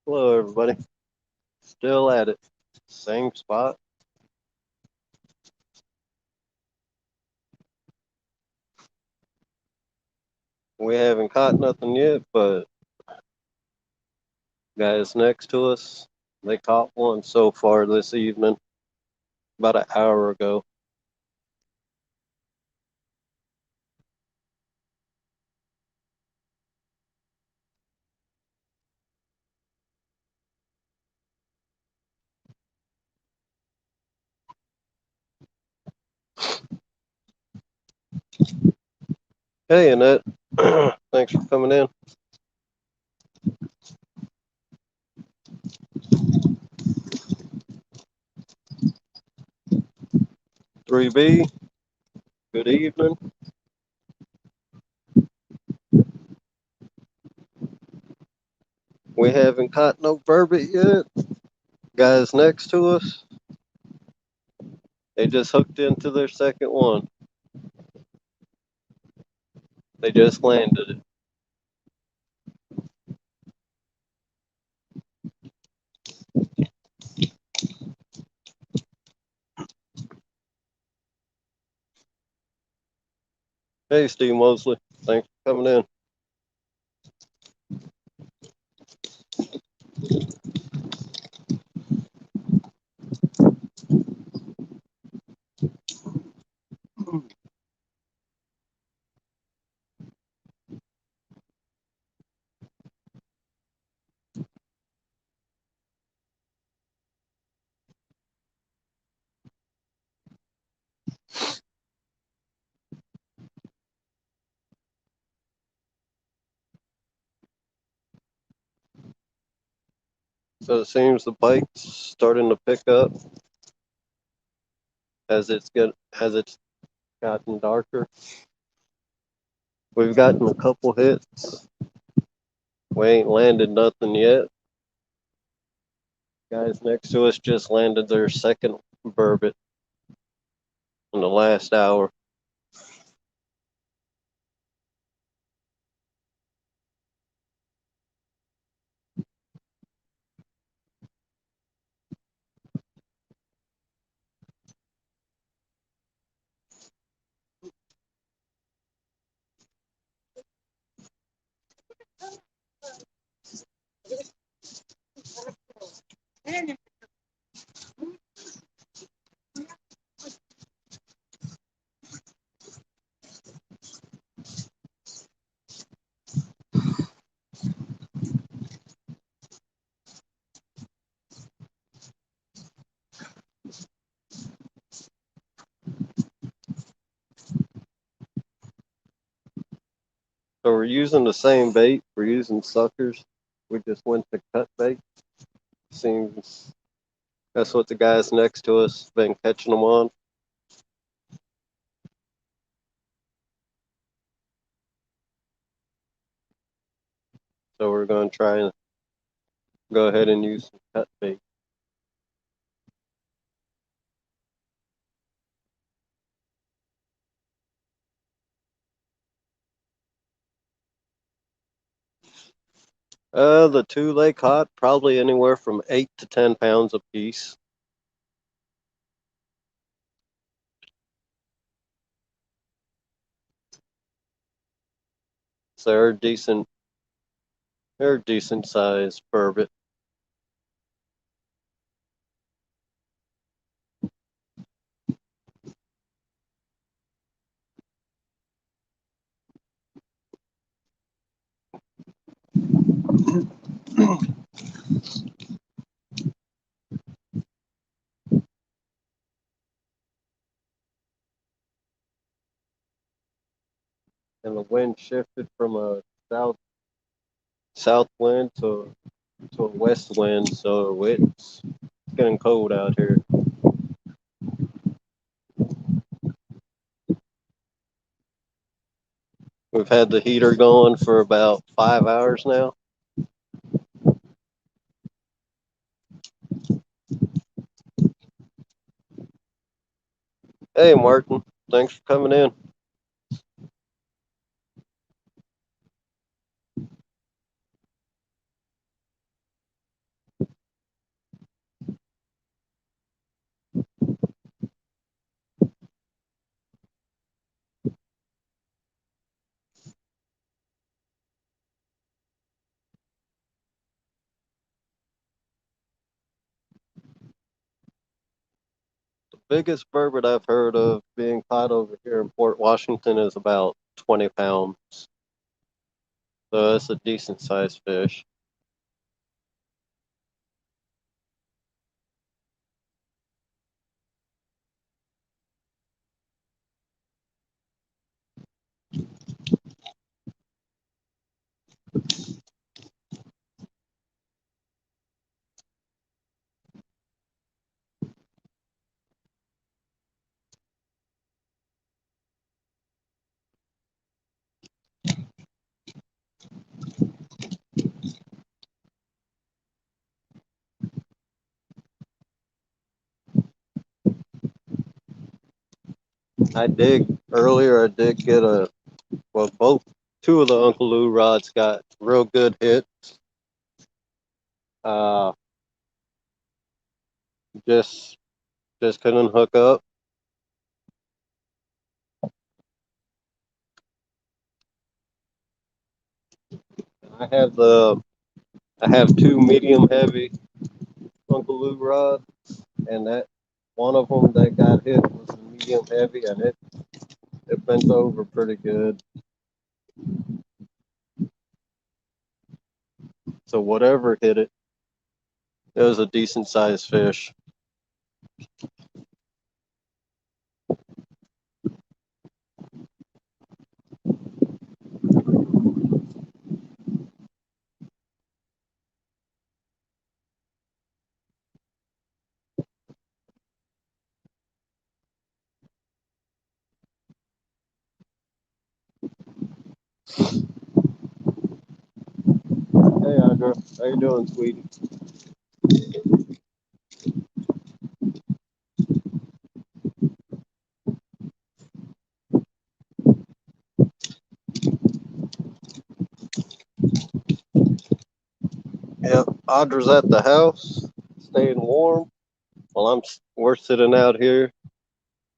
Hello, everybody. Still at it. Same spot. We haven't caught nothing yet, but guys next to us, they caught one so far this evening, about an hour ago. Hey, Annette. Thanks for coming in. 3B, good evening. We haven't caught no burbot yet. Guys next to us, they just hooked into their second one. They just landed it. Hey, Steve Mosley. Thanks for coming in. So it seems the bite's starting to pick up as it's gotten darker. We've gotten a couple hits. We ain't landed nothing yet. Guys next to us just landed their second burbot in the last hour. So we're using the same bait. We're using suckers. We just went to cut bait. Seems that's what the guys next to us been catching them on. So we're going to try and go ahead and use some cut bait. The two they caught probably anywhere from 8 to 10 pounds a piece. So they're decent sized burbot. And the wind shifted from a south wind to a west wind, so it's getting cold out here. We've had the heater going for about 5 hours now. Hey, Martin, thanks for coming in. biggest burbot I've heard of being caught over here in Port Washington is about 20 pounds. So that's a decent sized fish. I did get both two of the Uncle Lou rods got real good hits. Uh, just couldn't hook up. I have the I have two medium heavy Uncle Lou rods, and that one of them that got hit was a medium heavy, and it bent over pretty good. So whatever hit it, it was a decent sized fish. Hey Audra, how you doing, sweetie? Yep, Audra's at the house, staying warm. While we're sitting out here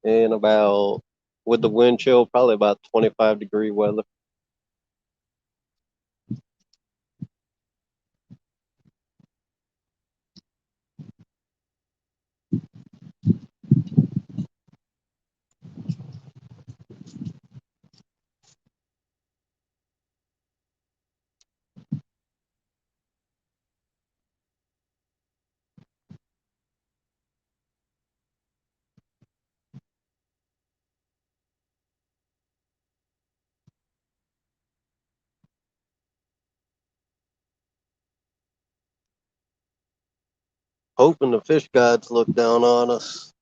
in about with the wind chill, probably about 25-degree weather. Hoping the fish gods look down on us.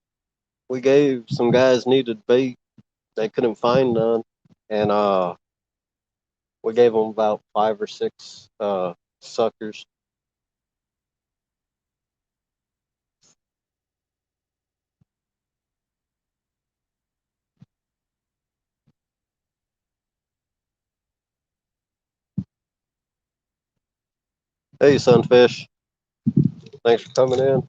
We gave some guys needed bait. They couldn't find none. And we gave them about 5 or 6 suckers. Hey, Sunfish. Thanks for coming in.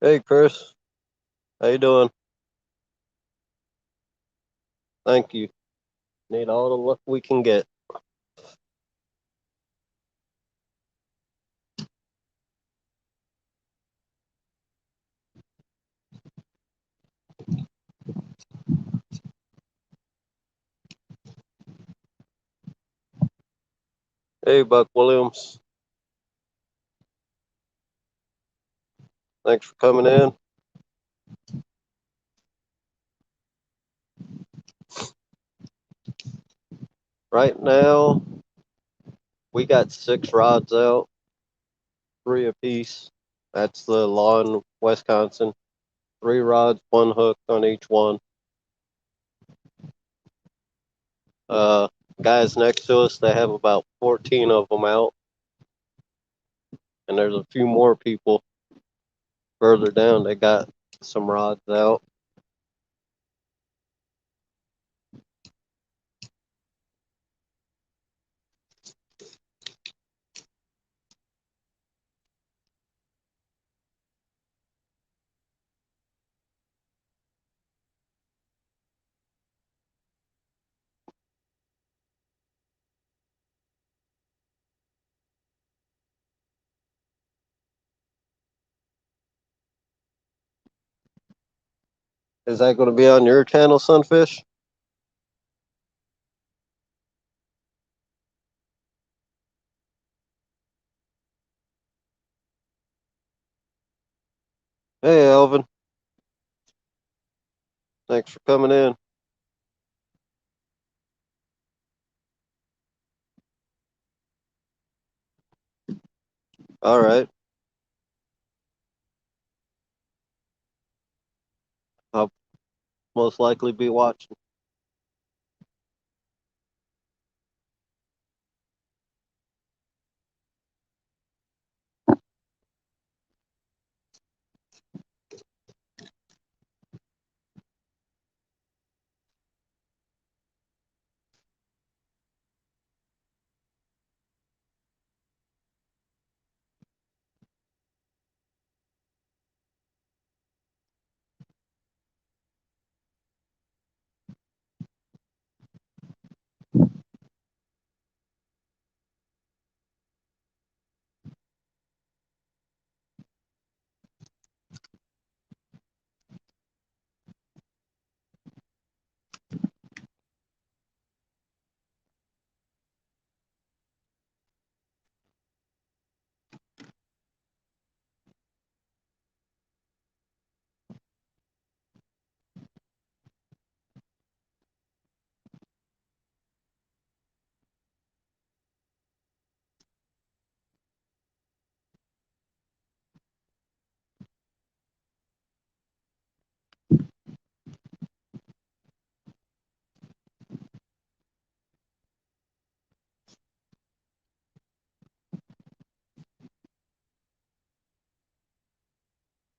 Hey, Chris. How you doing? Thank you. Need all the luck we can get. Hey, Buck Williams. Thanks for coming in. Right now, we got 6 rods out, 3 apiece. That's the law in Wisconsin. 3 rods, 1 hook on each one. Uh, Guys next to us, they have about 14 of them out. And there's a few more people Further down, they got some rods out. Is that going to be on your channel, Sunfish? Hey, Elvin. Thanks for coming in. All right. I'll most likely be watching.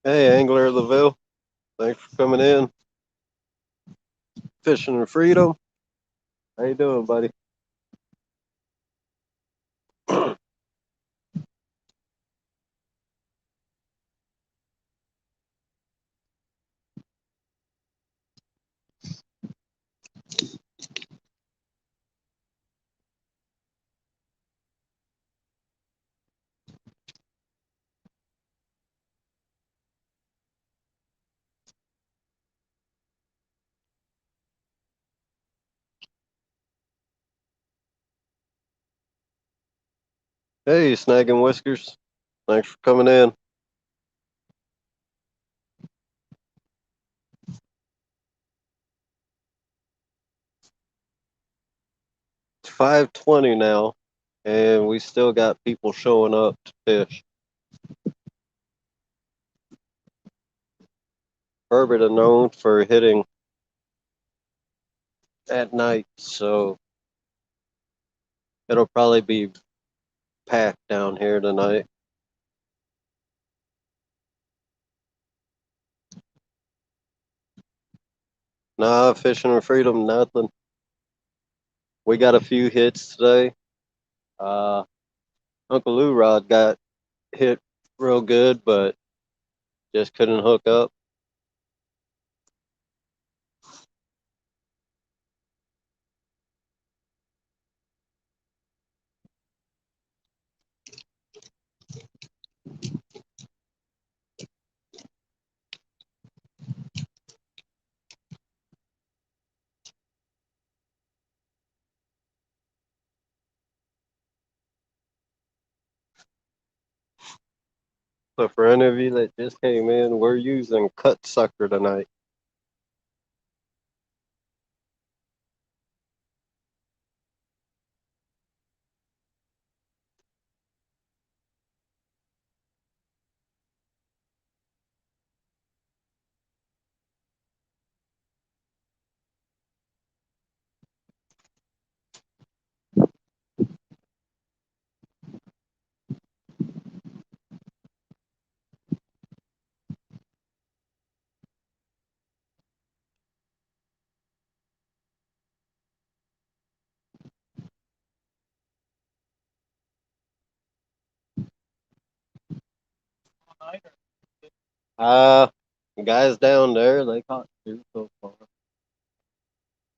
Hey, Angler of the Ville. Thanks for coming in. Fishing and Freedom. How you doing, buddy? Hey, Snagging Whiskers. Thanks for coming in. It's 5:20 now, and we still got people showing up to fish. Herbert is known for hitting at night, so it'll probably be packed down here tonight. Nah, Fishing and Freedom, nothing. We got a few hits today. Uh, Uncle Lou Rod got hit real good, but just couldn't hook up. So for any of you that just came in, we're using Cut Sucker tonight. Uh, guys down there, they caught two so far.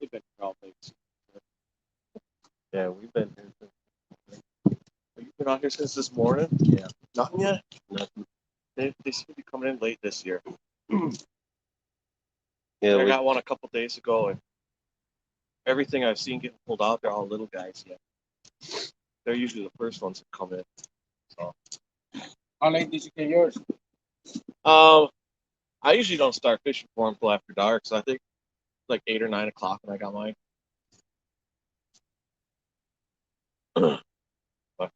They've been here all day. Yeah, we've been here since You've been out here since this morning? Yeah. Nothing yet? nothing. They seem to be coming in late this year. Yeah, I we got one a couple days ago, and everything I've seen getting pulled out, they're all little guys yet. They're usually the first ones to come in. So, How late did you get yours? um, I usually don't start fishing for them until after dark, so I think like 8 or 9 o'clock when I got mine. But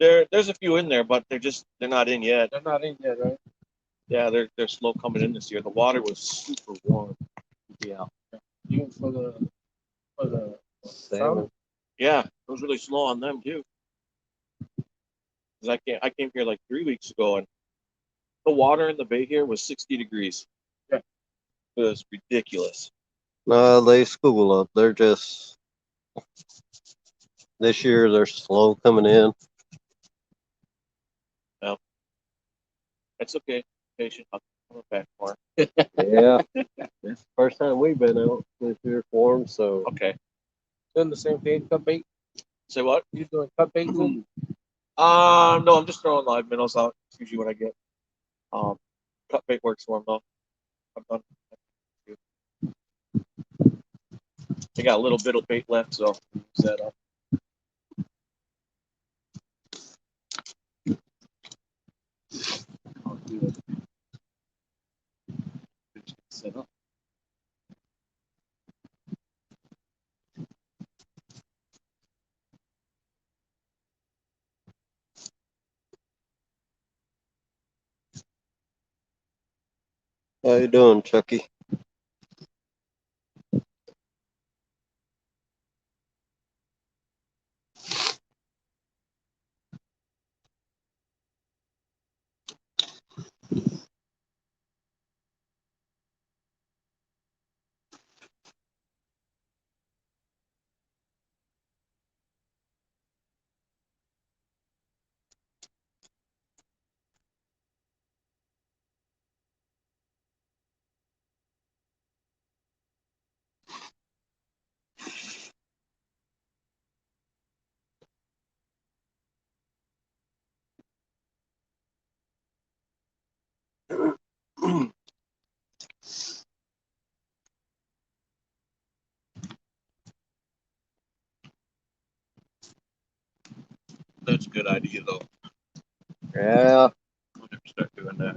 there's a few in there, but they're not in yet. They're not in yet, right? Yeah, they're slow coming in this year. The water was super warm. Yeah, Even for the salmon. yeah, it was really slow on them too. 'Cause I came here like 3 weeks ago, and the water in the bay here was 60 degrees. Yeah. It was ridiculous. No, they school up. They're just this year they're slow coming in. Well, it's okay. Patient. I'll come back more. Yeah, it's the first time we've been out this year for them. So Okay. doing the same thing, cut bait. Say what? You doing cut bait too? No, I'm just throwing live minnows out. It's usually what I get. Um, cut bait works for them though. I'm done. They got a little bit of bait left, so use that up. I'll do it. Set up. how you doing, Chucky? That's a good idea though. Yeah, I'll never start doing that.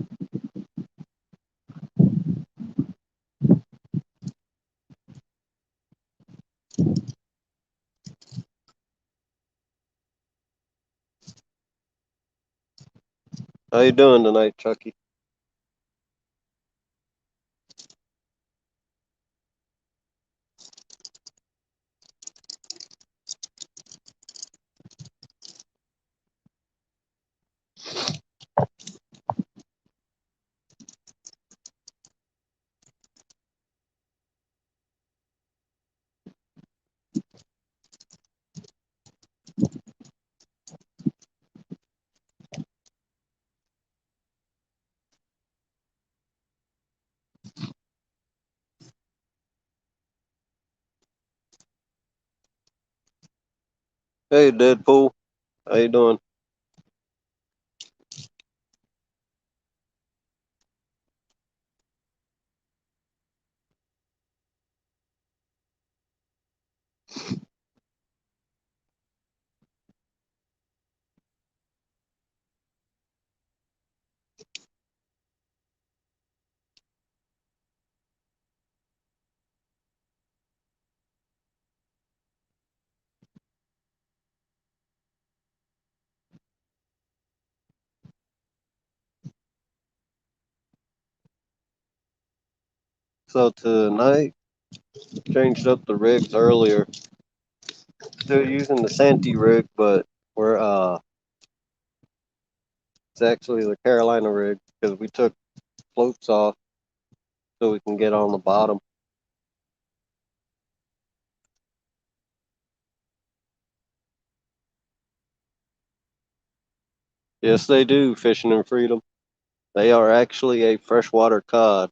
how you doing tonight, Chucky? Hey, Deadpool, how you doing? So tonight, changed up the rigs earlier. Still using the Santee rig, but we're it's actually the Carolina rig because we took floats off so we can get on the bottom. Yes, they do, Fishing in Freedom. They are actually a freshwater cod.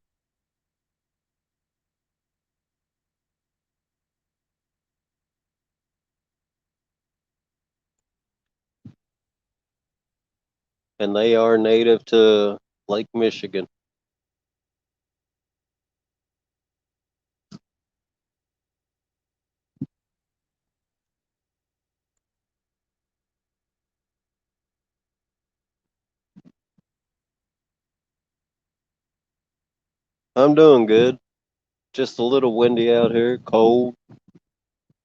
And they are native to Lake Michigan. I'm doing good. Just a little windy out here, cold,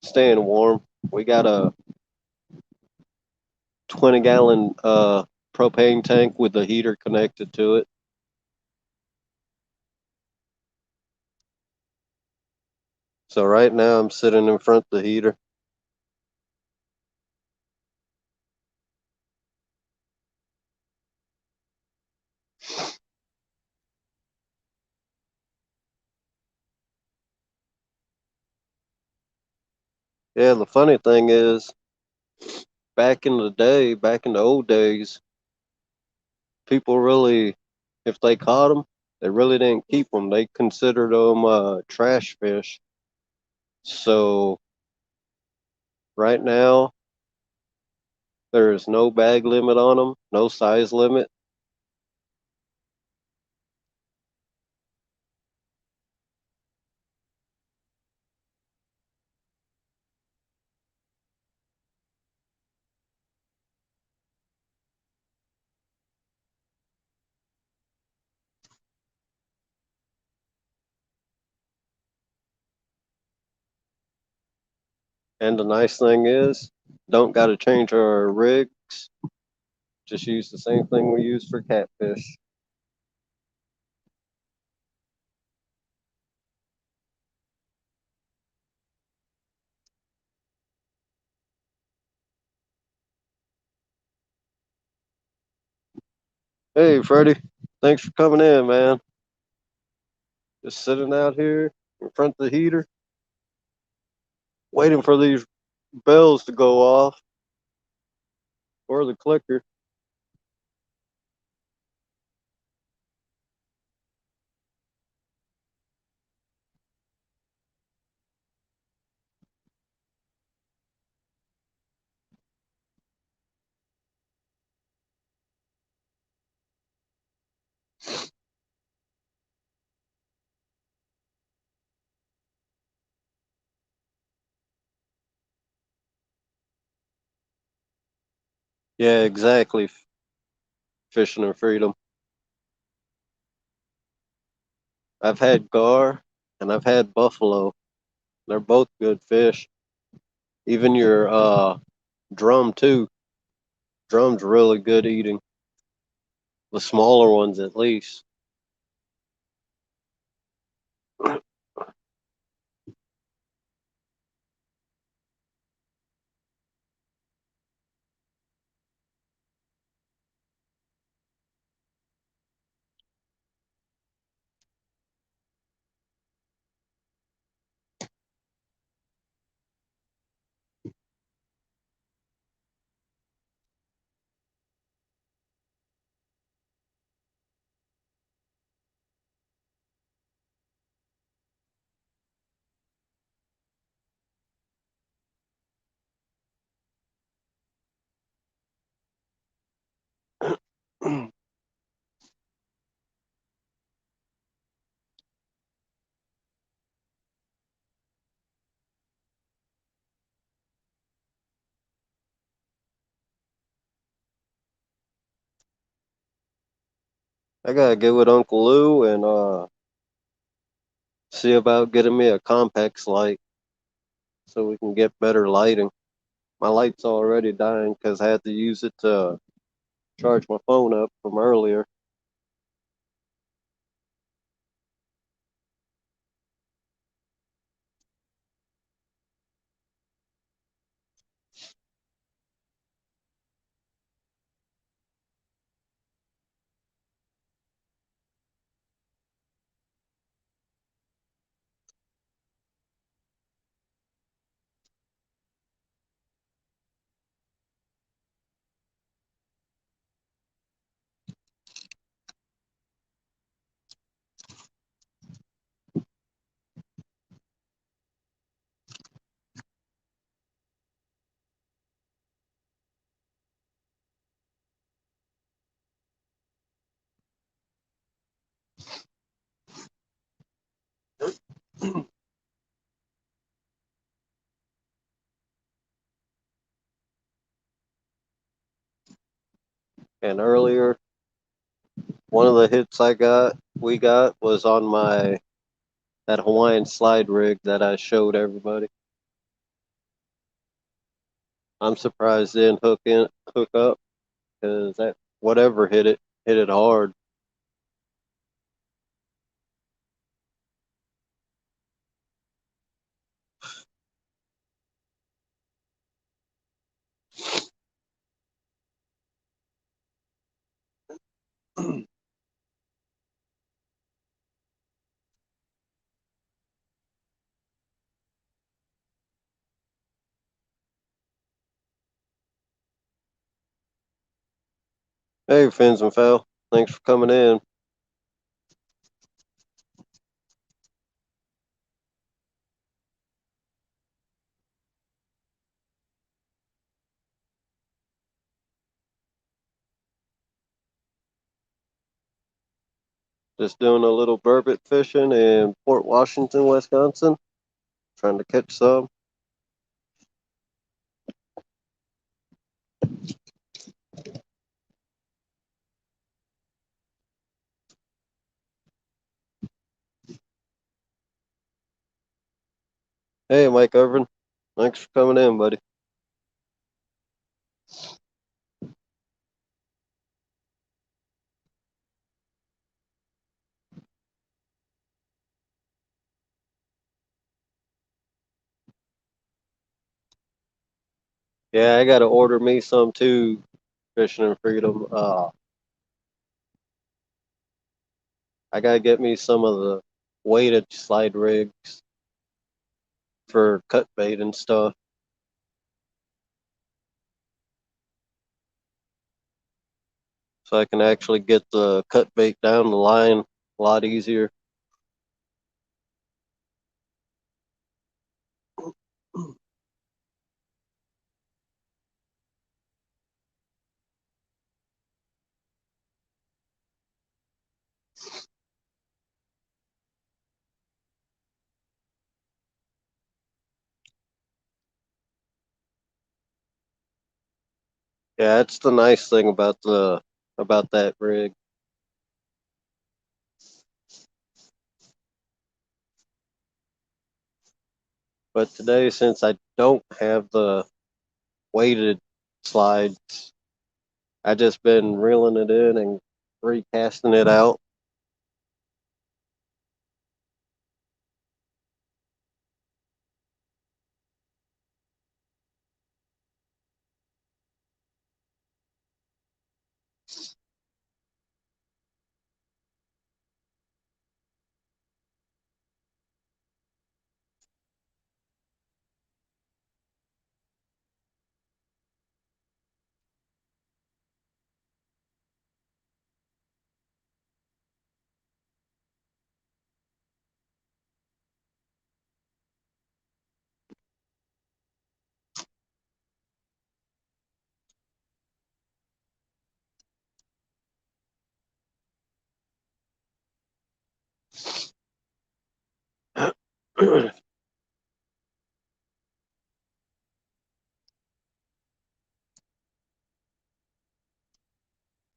staying warm. We got a 20-gallon propane tank with a heater connected to it. So right now I'm sitting in front of the heater. Yeah, the funny thing is, back in the day, back in the old days, people really, if they caught them, they really didn't keep them. They considered them trash fish. So right now, there is no bag limit on them, no size limit. And the nice thing is, don't got to change our rigs. Just use the same thing we use for catfish. Hey, Freddie, thanks for coming in, man. Just sitting out here in front of the heater, waiting for these bells to go off or the clicker. Yeah, exactly. Fishing in Freedom. I've had gar and I've had buffalo. They're both good fish. Even your drum too. Drum's really good eating. The smaller ones at least. I gotta get with Uncle Lou and see about getting me a Compex light so we can get better lighting. My light's already dying because I had to use it to charge my phone up from earlier. And earlier, one of the hits we got was on that Hawaiian slide rig that I showed everybody. I'm surprised it didn't hook up, because that whatever hit it hard. Hey, Fins and Fel, thanks for coming in. Just doing a little burbot fishing in Port Washington, Wisconsin. Trying to catch some. Hey, Mike Irvin. Thanks for coming in, buddy. Yeah, I gotta order me some too, Fishing and Freedom. I gotta get me some of the weighted slide rigs for cut bait and stuff, so I can actually get the cut bait down the line a lot easier. Yeah, that's the nice thing about that rig. But today, since I don't have the weighted slides, I just been reeling it in and recasting it out.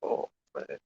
Oh, man.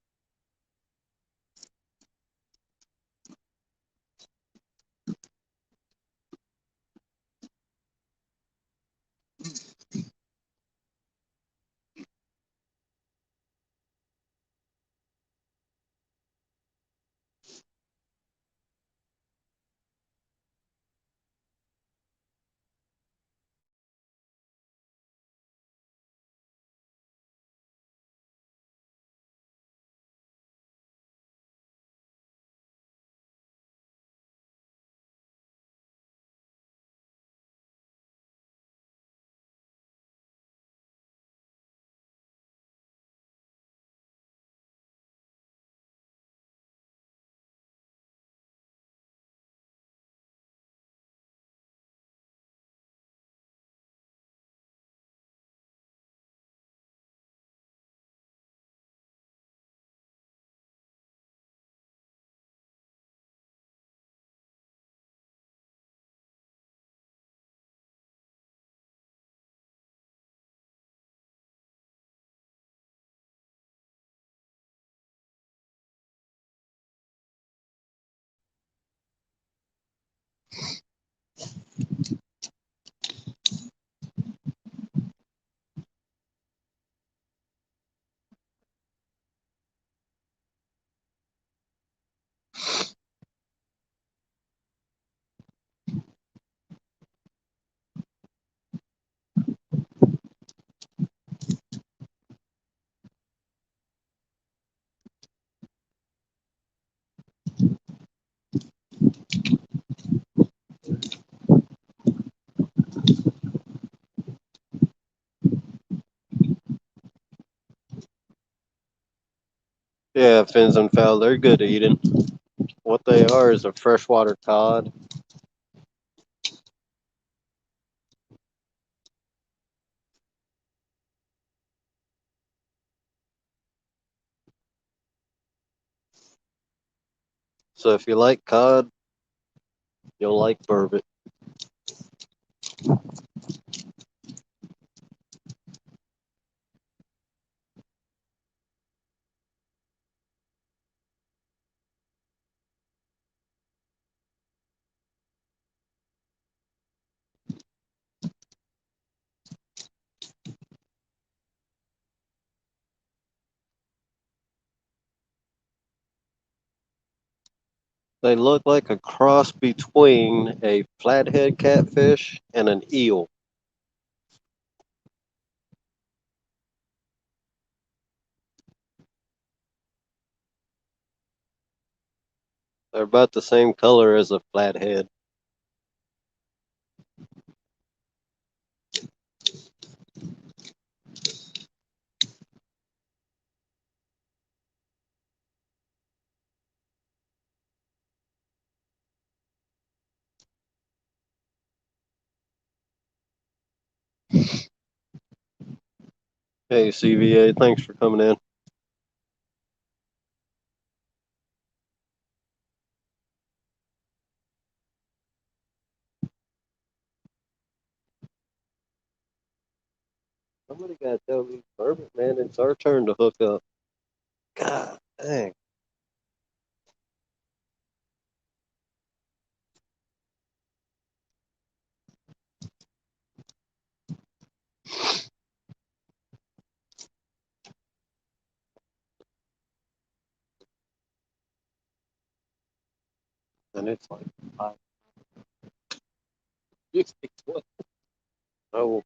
Yeah, fins and fowl, they're good eating. What they are is a freshwater cod. So if you like cod, you'll like burbot. They look like a cross between a flathead catfish and an eel. They're about the same color as a flathead. Hey, CVA, thanks for coming in. Somebody got to tell me, burbot, man, it's our turn to hook up. God dang. And it's like, You think what? oh,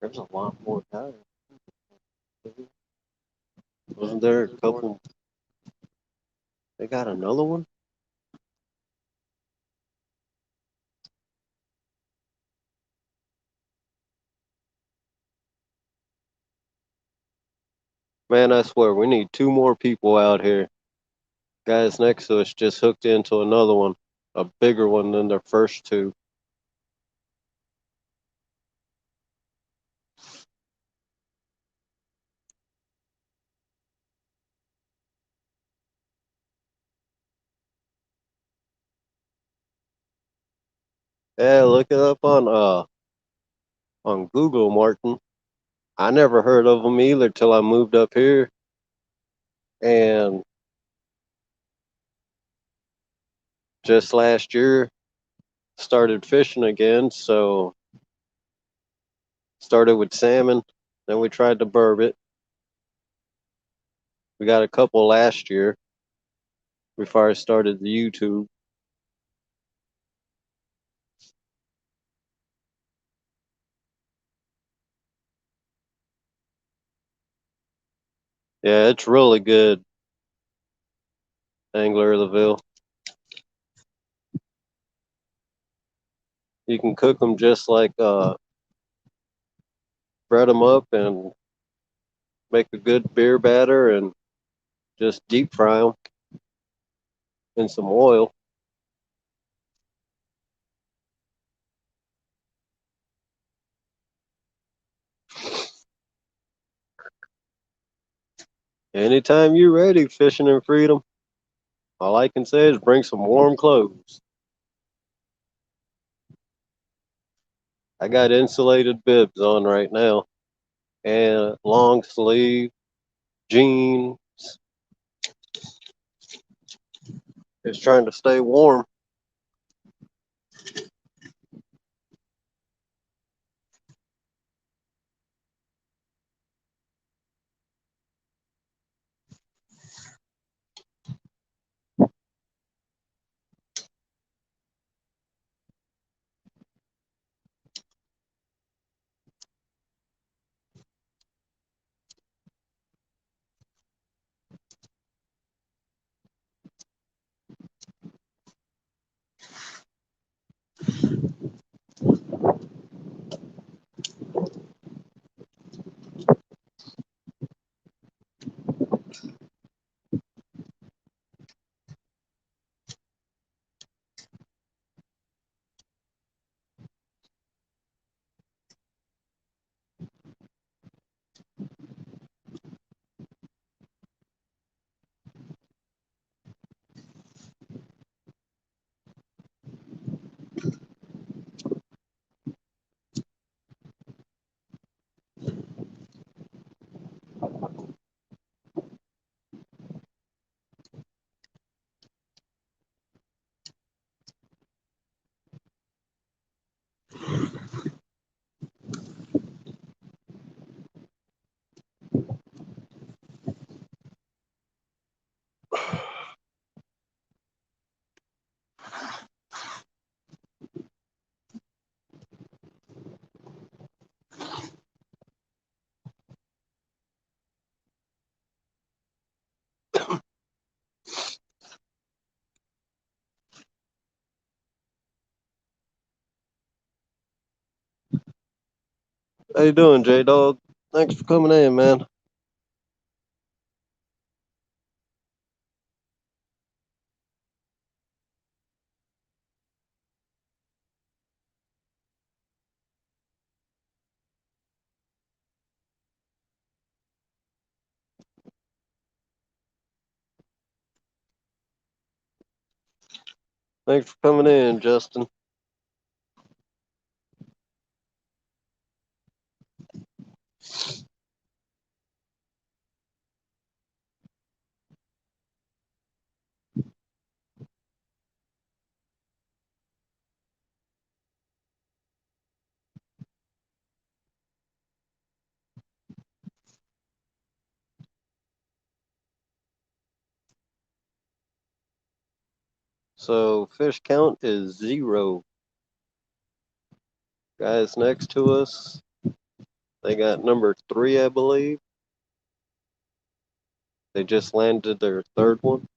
there's a lot more guys. Wasn't there a couple? They got another one? Man, I swear, we need two more people out here. Guys next to us just hooked into another one, a bigger one than their first two. Yeah, look it up on Google, Martin. I never heard of them either till I moved up here, and just last year started fishing again. So started with salmon, then we tried to burbot. We got a couple last year before I started the YouTube. Yeah, it's really good, Angler of the Ville. You can cook them just like bread them up and make a good beer batter and just deep fry them in some oil. Anytime you're ready, fishing in freedom, all I can say is bring some warm clothes. I got insulated bibs on right now and long sleeve jeans. Just trying to stay warm. How you doing, J Dog? Thanks for coming in, man. Thanks for coming in, Justin. So fish count is 0. Guys next to us, they got number 3, I believe. They just landed their 3rd one.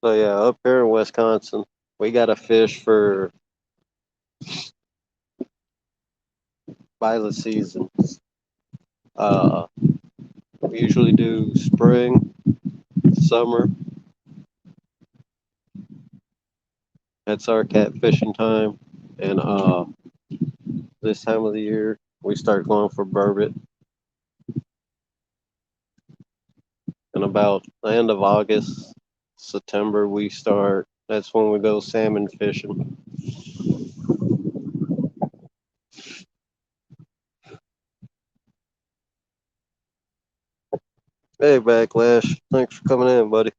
So yeah, up here in Wisconsin, we got to fish for by the seasons. Uh, we usually do spring, summer. That's our catfishing time, and this time of the year we start going for burbot. And about the end of August, September, we start. That's when we go salmon fishing. Hey, Backlash. Thanks for coming in, buddy.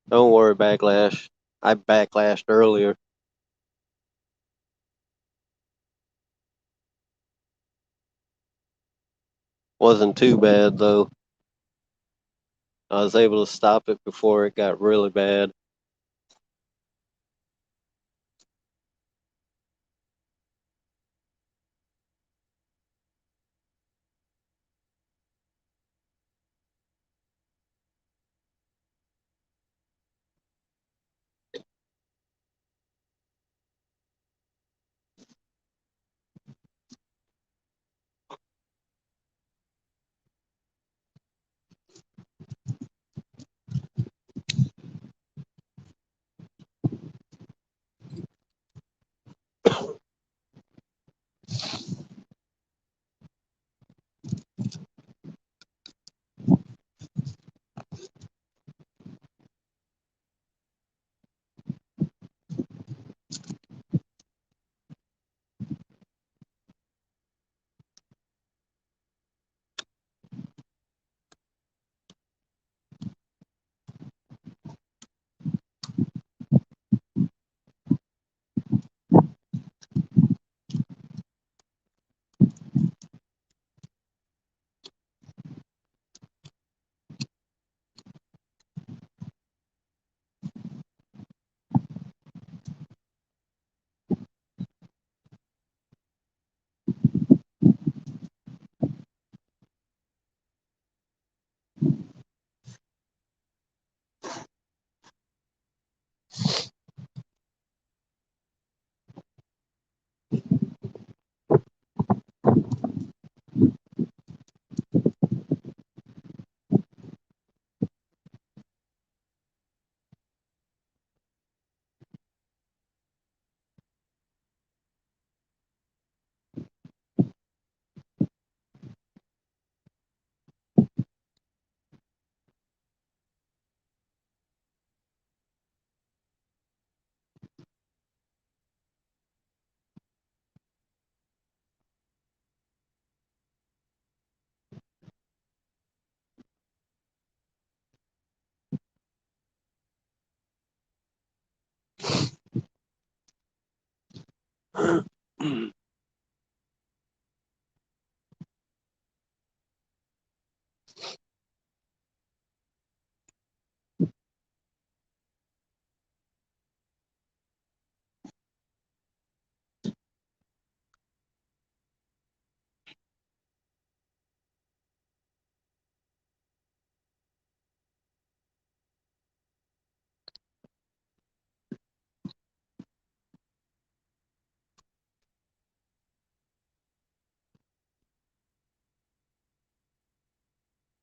Don't worry, Backlash. I backlashed earlier. Wasn't too bad, though. I was able to stop it before it got really bad.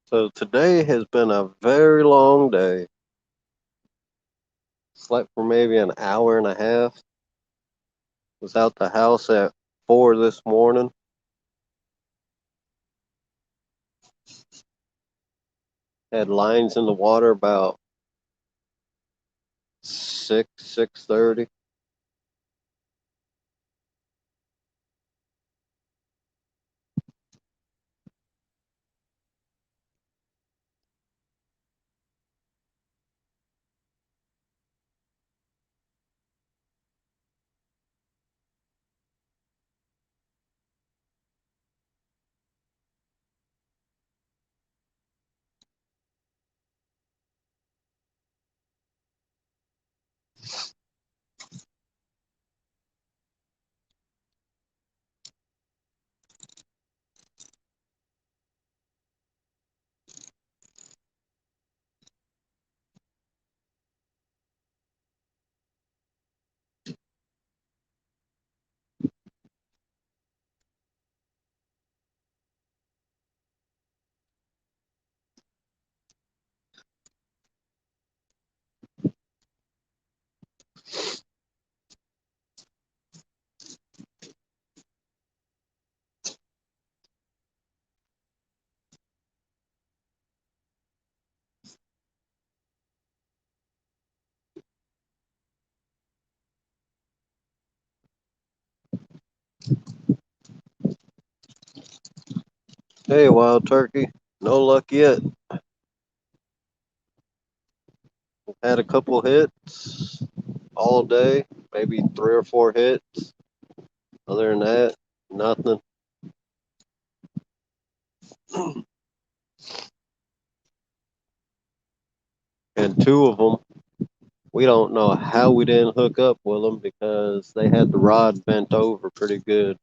So today has been a very long day. Slept for maybe an hour and a half. Was out the house at 4 this morning. Had lines in the water about 6:30. Hey, wild turkey. No luck yet. Had a couple hits all day, maybe 3 or 4 hits. Other than that, nothing. And two of them, we don't know how we didn't hook up with them because they had the rod bent over pretty good.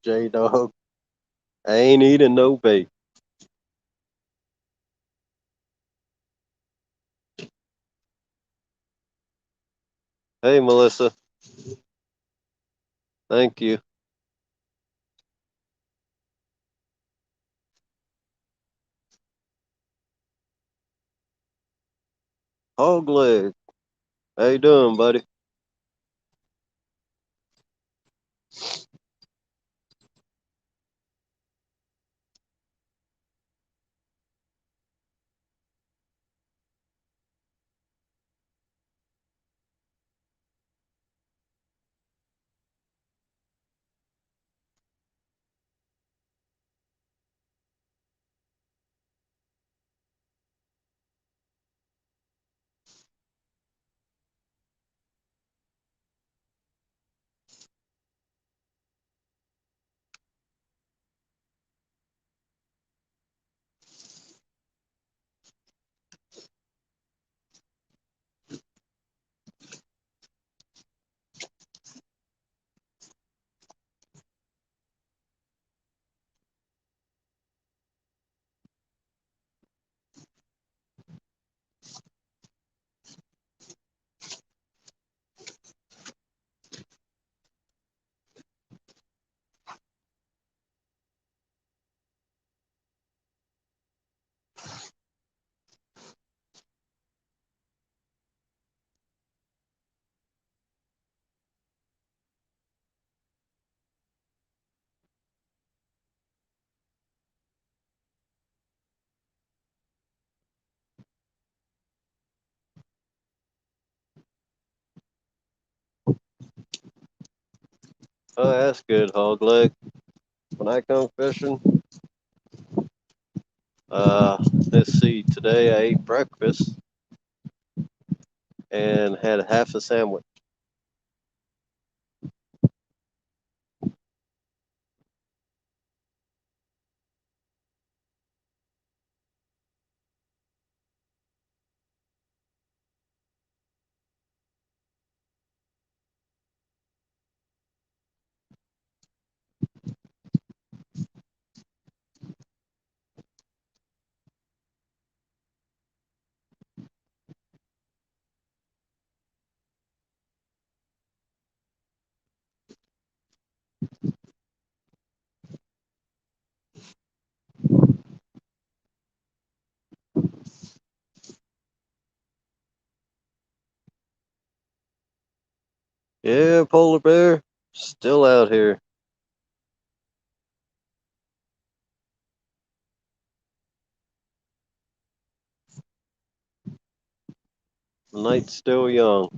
J Dog, I ain't eating no bait. Hey, Melissa, thank you. Hog leg, how you doing, buddy? Oh, that's good, hog leg. When I come fishing, let's see. Today I ate breakfast and had half a sandwich. Yeah, polar bear, still out here. The night's still young.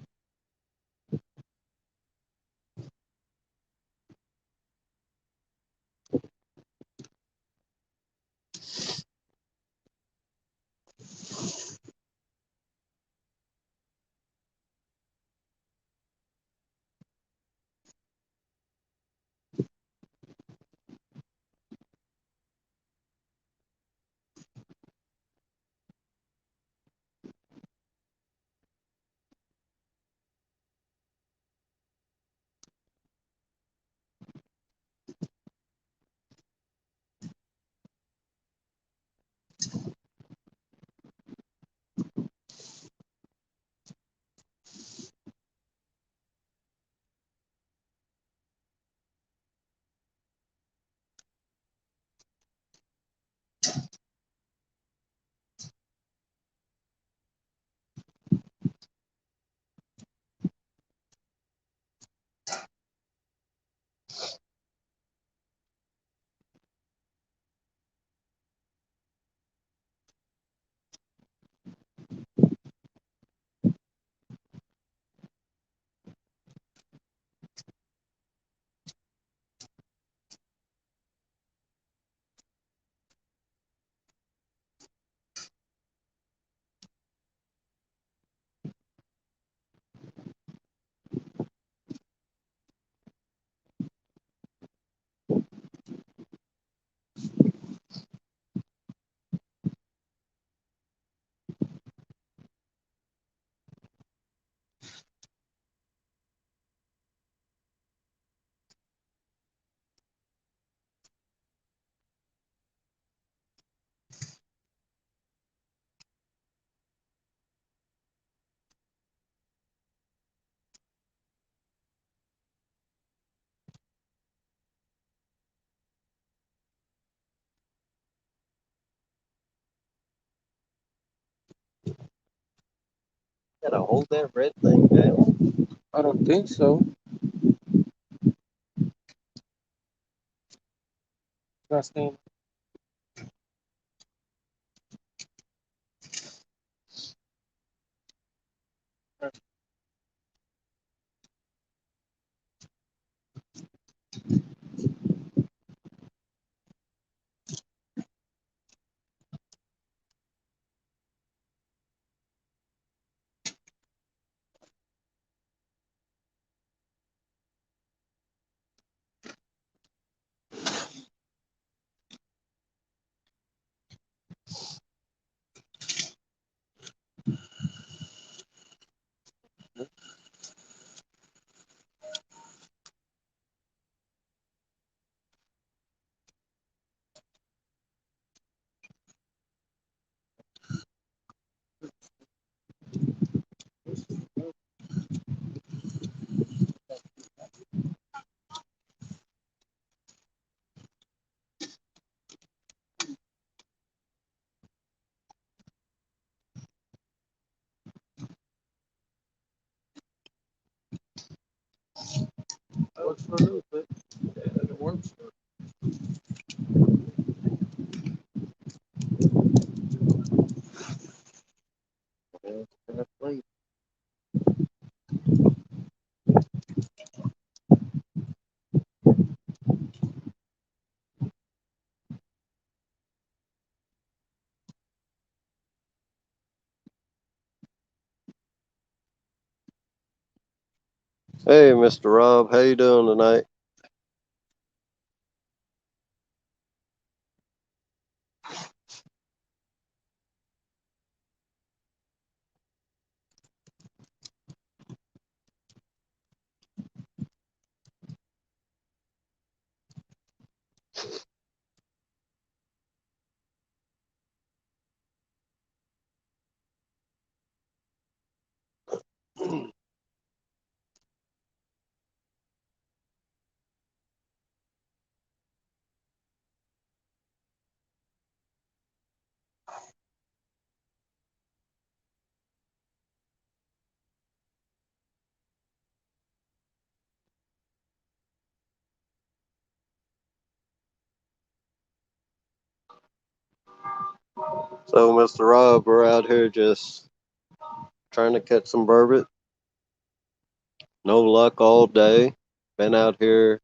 Gotta hold that red thing down. I don't think so. Not staying. Works for a little bit. Yeah, it works. Gotta play. Hey, Mr. Rob, how you doing tonight? So, Mr. Rob, we're out here just trying to catch some burbot. No luck all day. Been out here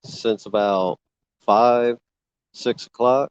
since about 5, 6 o'clock.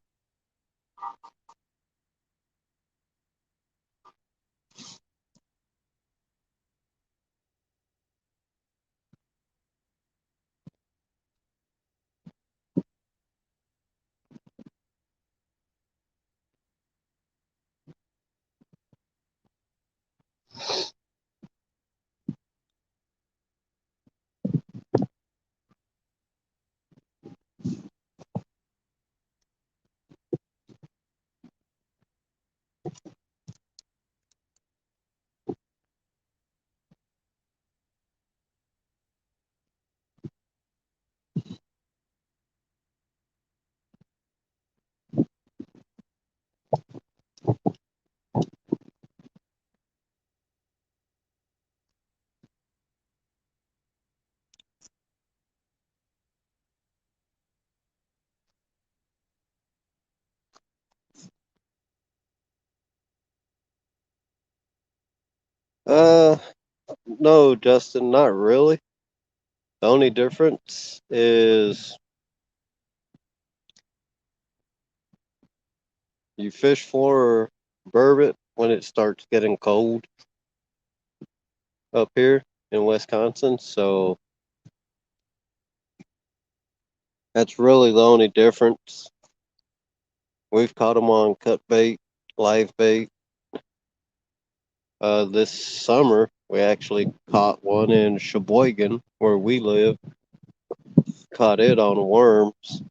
Uh, no, Justin, not really. The only difference is you fish for burbot when it starts getting cold up here in Wisconsin. So that's really the only difference. We've caught them on cut bait, live bait. This summer, we actually caught one in Sheboygan, where we live. Caught it on worms.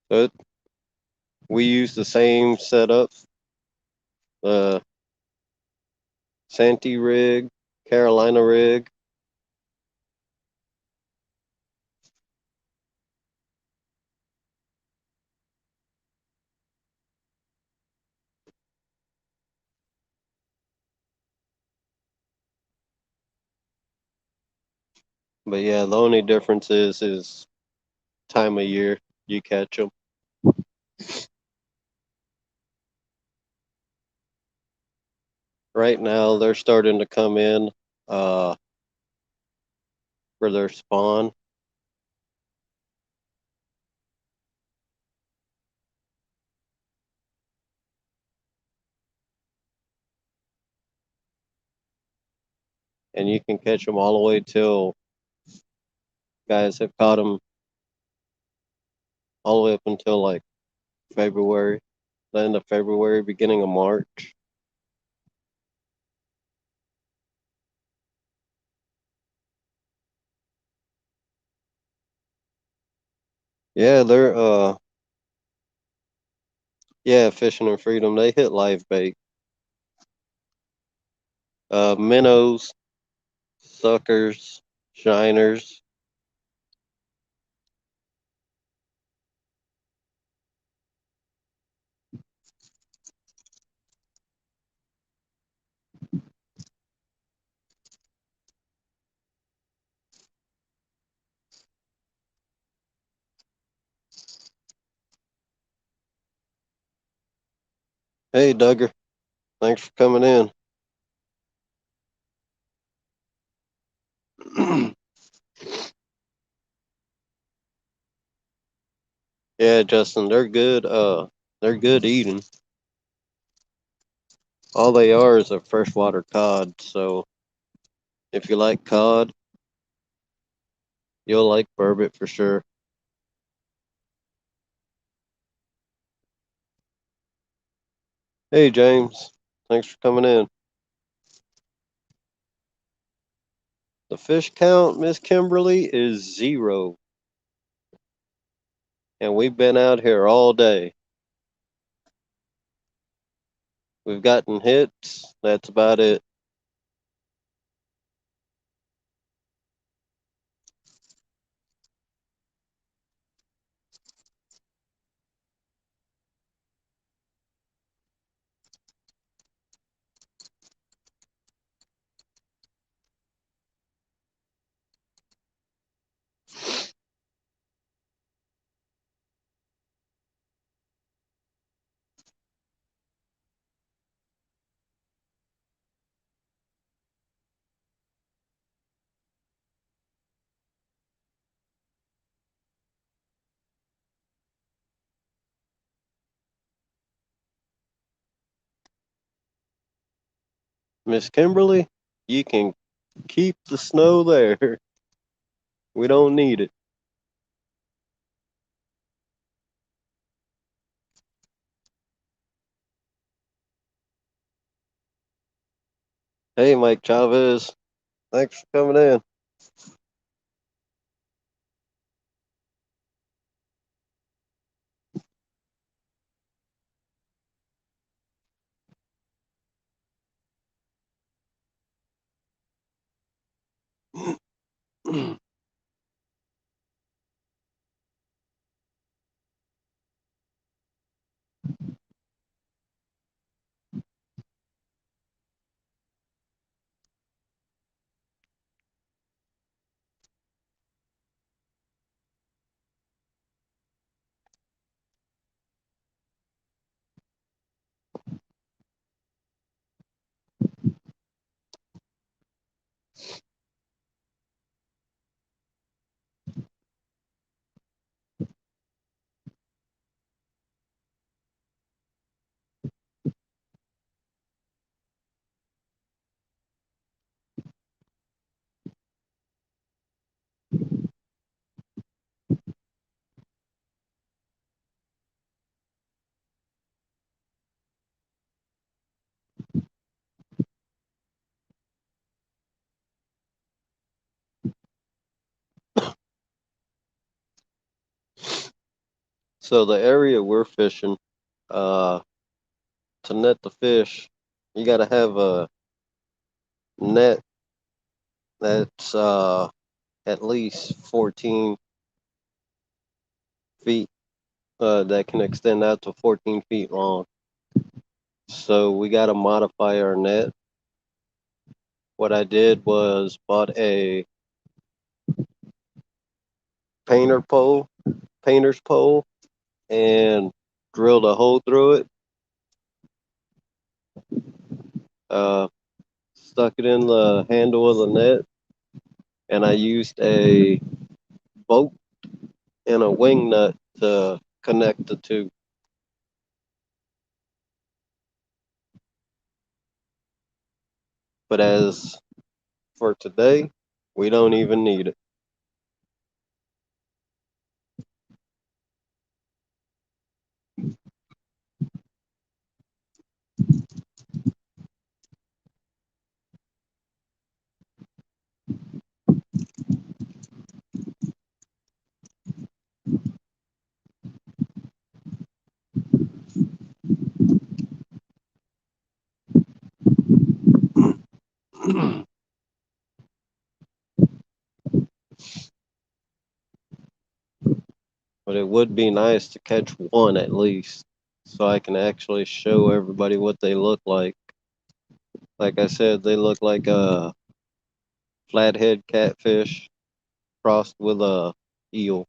But we use the same setup, uh, Santee rig, Carolina rig. But yeah, the only difference is time of year you catch them. Right now, they're starting to come in uh, for their spawn. And you can catch them all the way till guys have caught them all the way up until like February, the end of February, beginning of March. Yeah, they're yeah, fishing in freedom. They hit live bait. Minnows, suckers, shiners. Hey, Duggar, thanks for coming in. Yeah, Justin, they're good. They're good eating. All they are is a freshwater cod. So if you like cod, you'll like burbot for sure. Hey, James. Thanks for coming in. The fish count, Miss Kimberly, is 0. And we've been out here all day. We've gotten hits. That's about it. Miss Kimberly, you can keep the snow there. We don't need it. Hey, Mike Chavez. Thanks for coming in. So the area we're fishing, uh, to net the fish, you got to have a net that's at least 14 feet. That can extend out to 14 feet long. So we got to modify our net. What I did was bought a painter pole, painter's pole, and drilled a hole through it. Uh, Stuck it in the handle of the net, and I used a bolt and a wing nut to connect the two. But as for today, we don't even need it. But it would be nice to catch one at least, so I can actually show everybody what they look like. Like I said, they look like a flathead catfish crossed with a eel.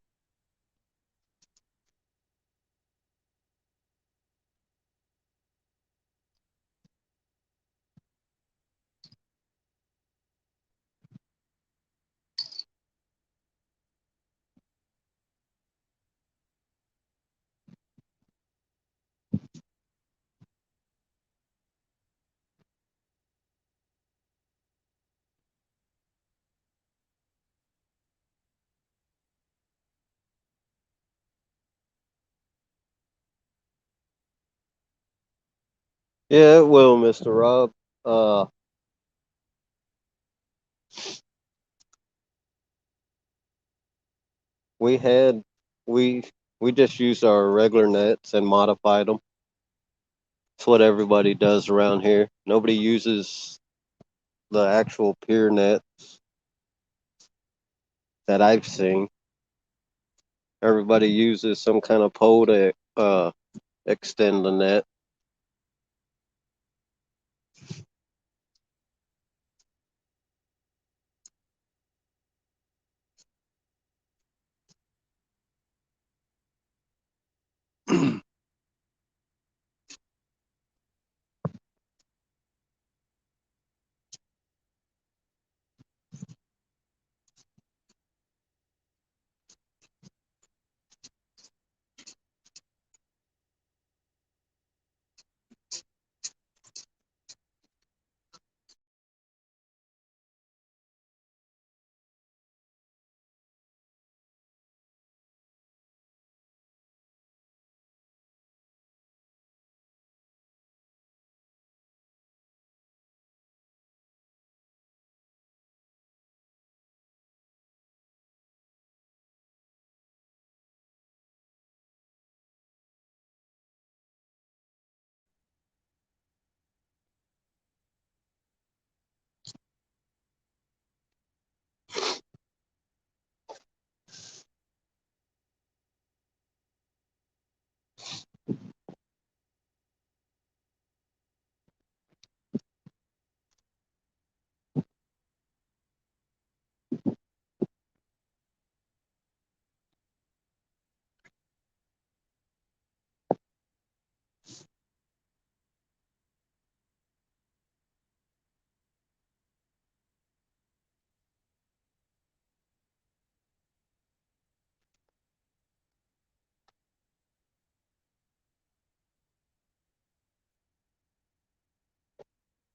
Yeah, it will, Mr. Rob. Uh, we had we we just used our regular nets and modified them. It's what everybody does around here. Nobody uses the actual pier net that I've seen. Everybody uses some kind of pole to extend the net.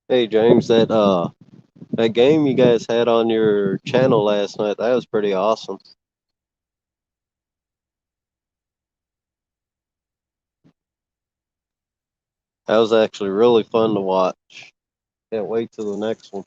Hey James, that game you guys had on your channel last night, that was pretty awesome. That was actually really fun to watch. Can't wait till the next one.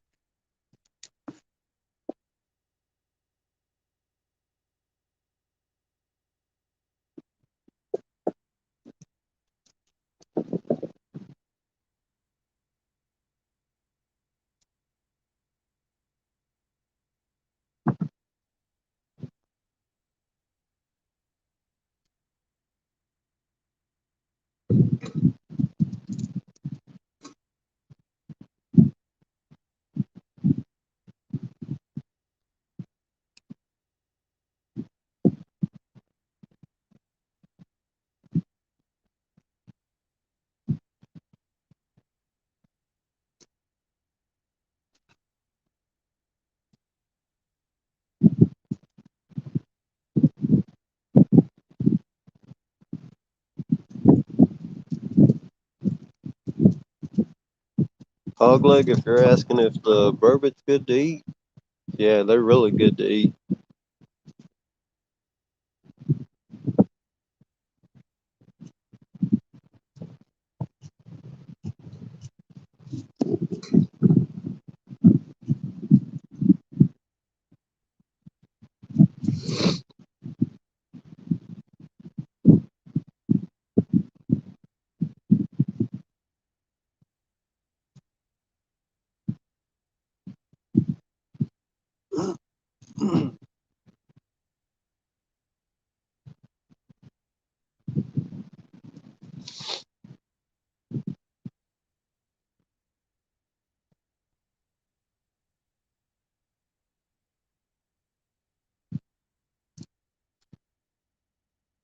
Hogleg, if you're asking if the burbot's good to eat, yeah, they're really good to eat.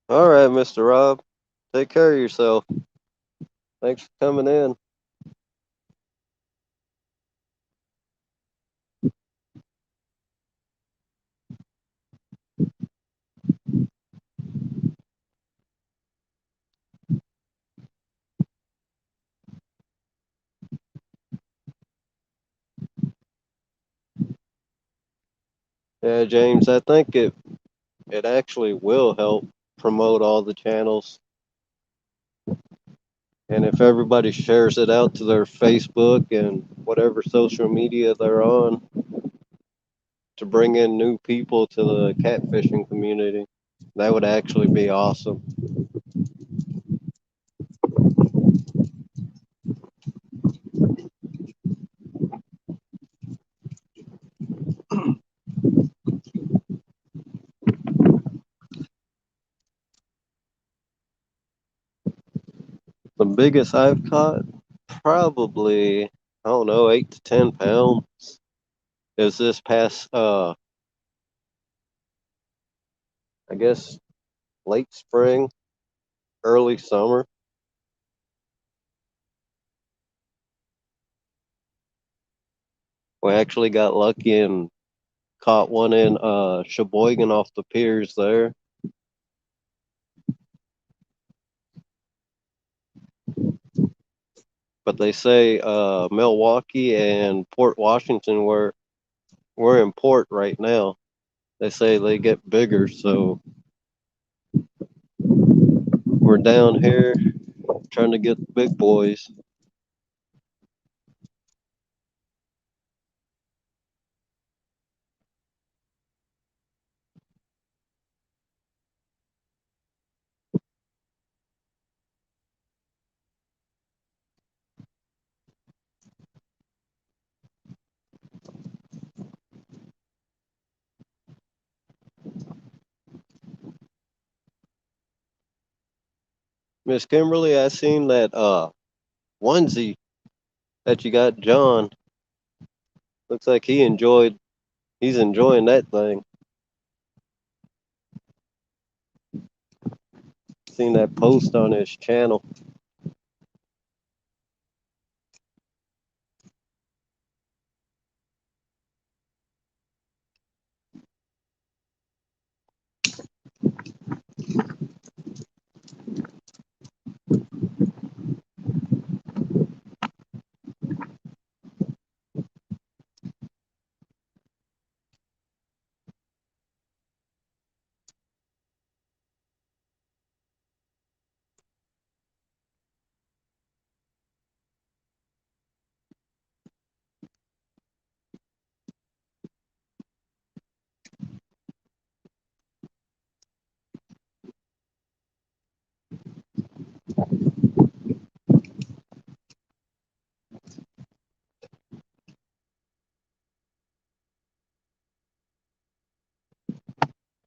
All right, Mr. Rob, take care of yourself. Thanks for coming in. Yeah, James, I think it actually will help promote all the channels. And if everybody shares it out to their Facebook and whatever social media they're on to bring in new people to the catfishing community, that would actually be awesome. The biggest I've caught, probably, I don't know, 8 to 10 pounds. Is this past, I guess, late spring, early summer. We actually got lucky and caught one in Sheboygan off the piers there. But they say Milwaukee and Port Washington we're in port right now. They say they get bigger, so we're down here trying to get the big boys. Miss Kimberly, I seen that onesie that you got John. Looks like he's enjoying that thing. Seen that post on his channel.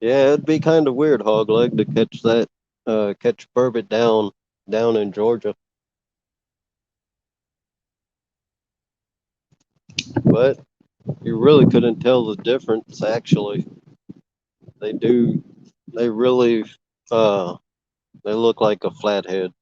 Yeah, it'd be kind of weird, hog leg, to catch burbot down in Georgia. But you really couldn't tell the difference. Actually, they do. They really uh they look like a flathead.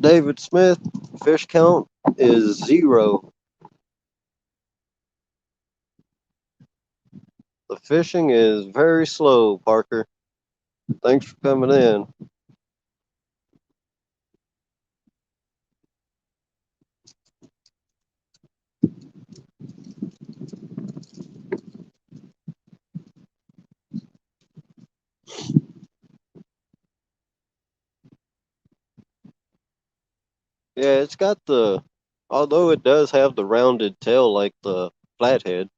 David Smith, fish count is 0. The fishing is very slow, Parker. Thanks for coming in. Yeah, although it does have the rounded tail like the flathead.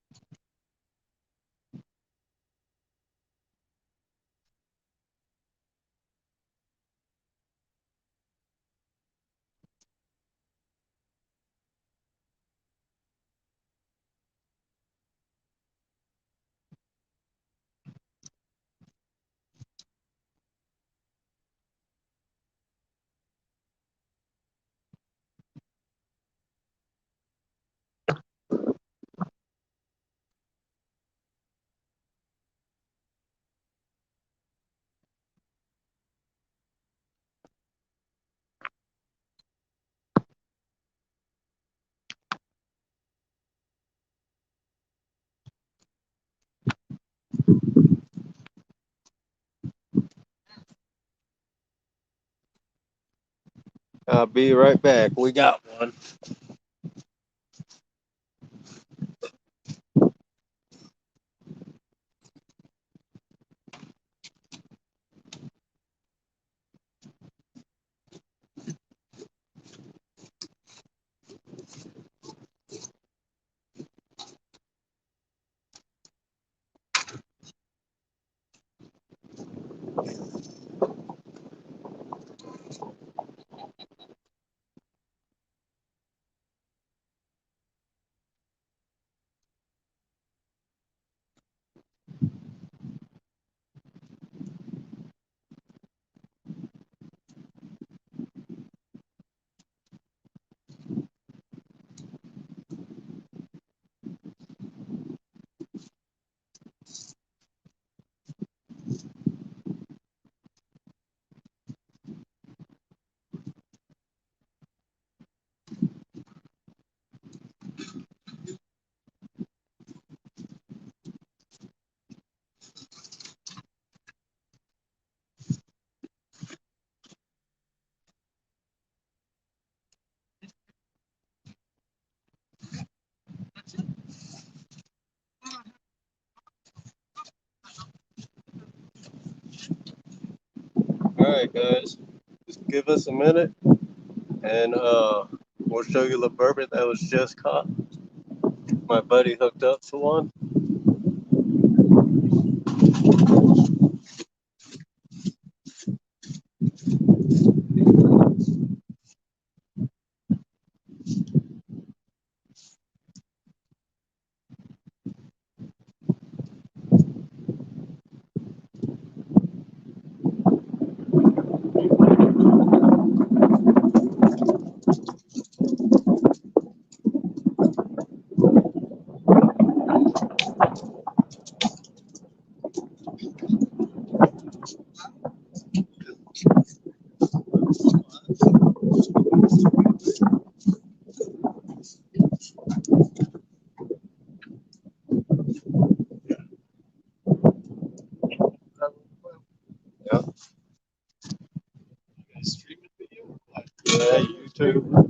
I'll be right back. We got one. All right, guys. Just give us a minute, and we'll show you the burbot that was just caught. My buddy hooked up for one. Yeah, Streaming video. yeah, YouTube.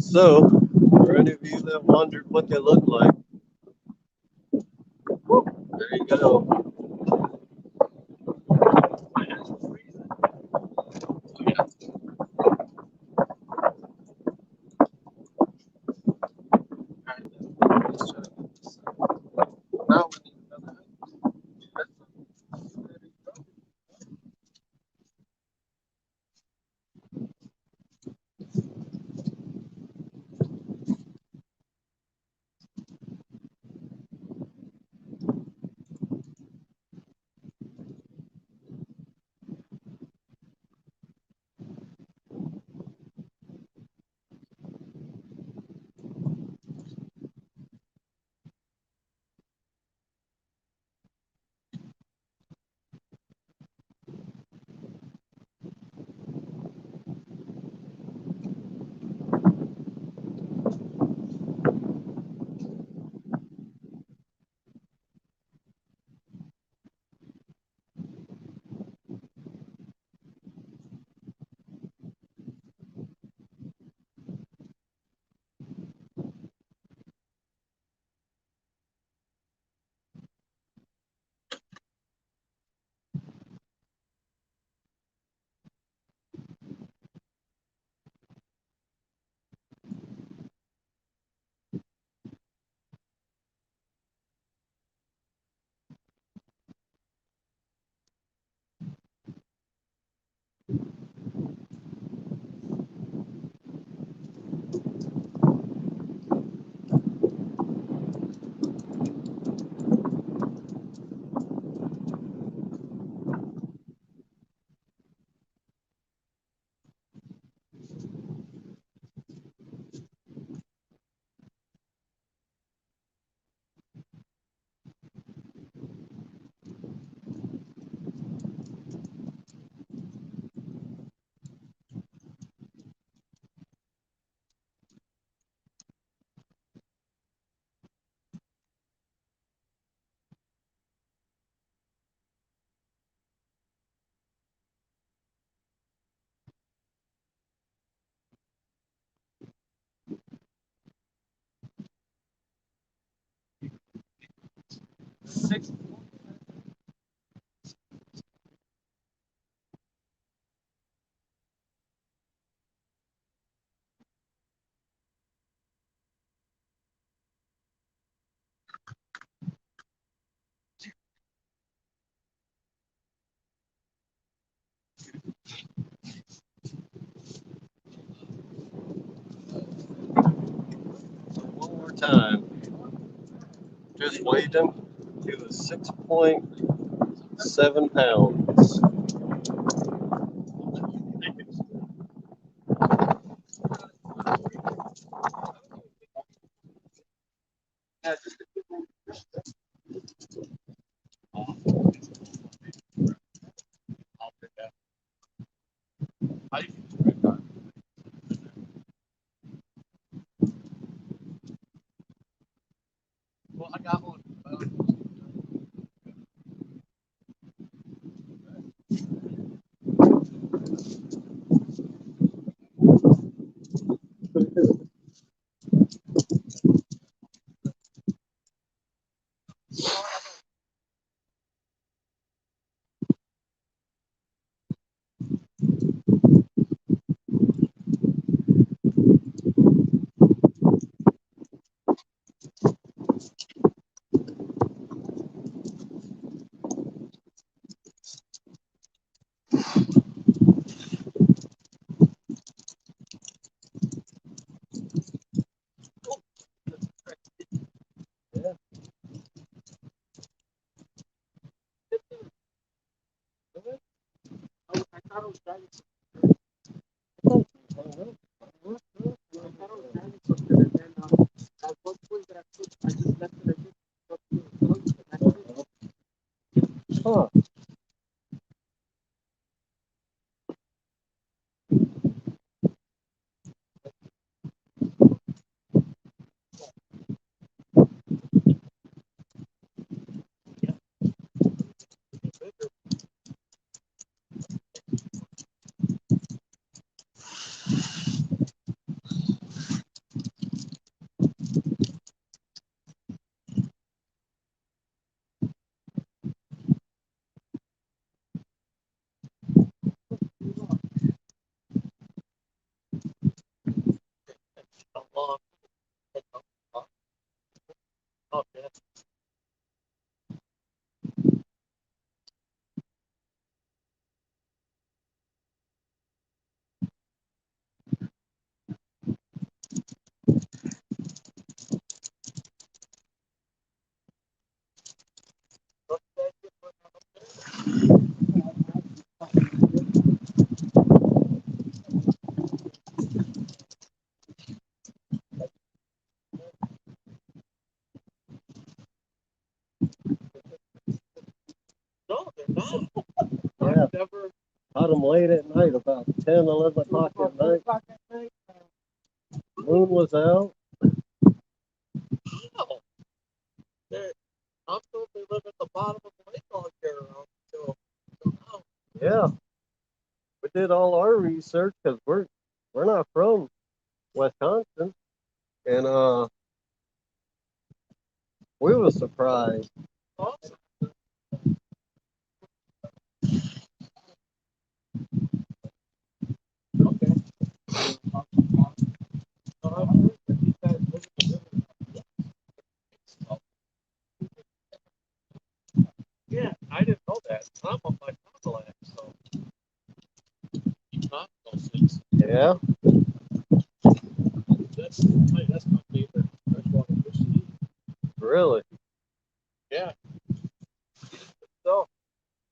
So, for any of you that wondered what they look like, there you go. My hands are freezing. Oh, yeah. Alright, let's try to get this. Now we need another hook. There you go. time. Just weighed him. He was 6.7 pounds. Well, I got one. Huh. No, they're not. Yeah. I've never. Caught him late at night, about 10, 11 o'clock at night. Moon was out. No. I'm told they live at the bottom of the lake all year round. So now. Yeah. We did all our research because we're not from Wisconsin. And we were surprised. Awesome. Okay. Yeah, I didn't know that. I'm on my Fond du Lac, so not those things. Yeah. That's my favorite freshwater fish to eat. Really. Yeah. So,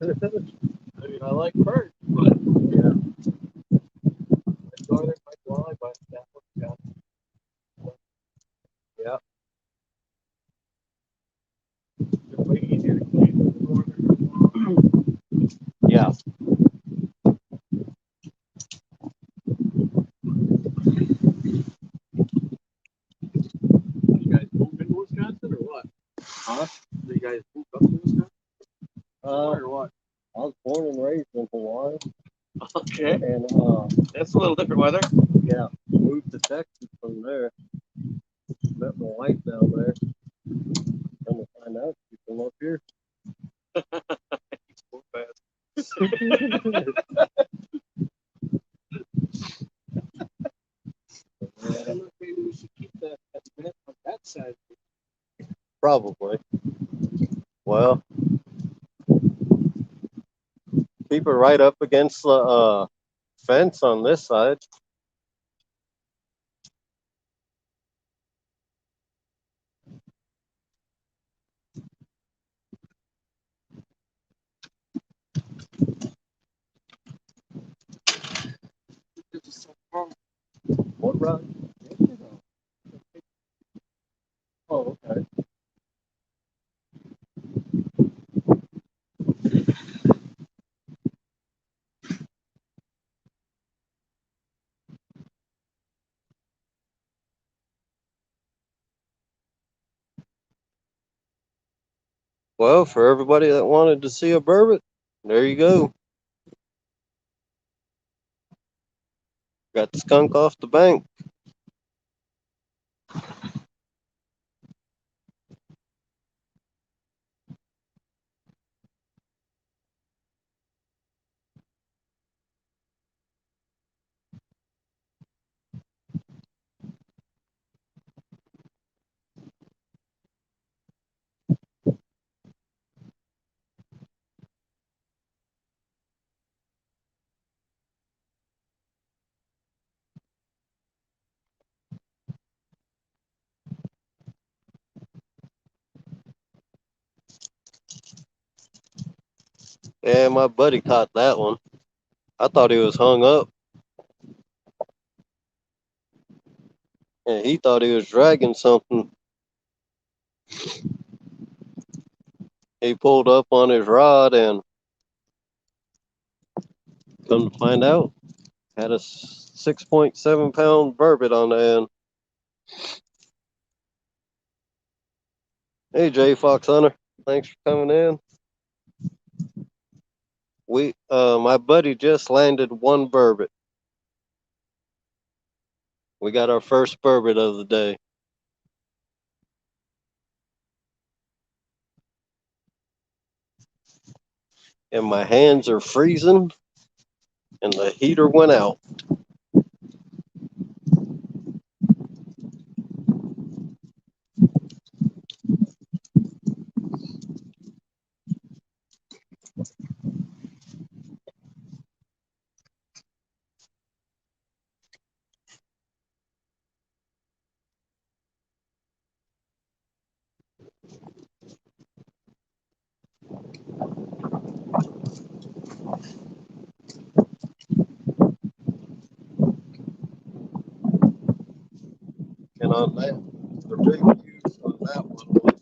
I mean, I like perch, but Yeah. northern white walleye, but that one's got. Yeah. They're way easier to clean than the northern walleye. Yeah. You guys moved into Wisconsin or what? Huh? So you guys moved up to Wisconsin Uh, or what? I was born and raised in Hawaii. Okay. And That's a little different weather. yeah, moved to Texas from there. Met my wife down there. Come to find out, she's from up here. So fast. Maybe we should keep that event on that side. Probably. Well, keep it right up against the fence on this side. Rod? Oh, okay. Well, for everybody that wanted to see a burbot, there you go. Got the skunk off the bank. Yeah, my buddy caught that one. I thought he was hung up, and he thought he was dragging something. He pulled up on his rod, and come to find out, had a 6.7 pound burbot on the end. Hey, Jay Fox Hunter, thanks for coming in. My buddy just landed one burbot. We got our first burbot of the day. And my hands are freezing, and the heater went out. And on that, the rig used on that one was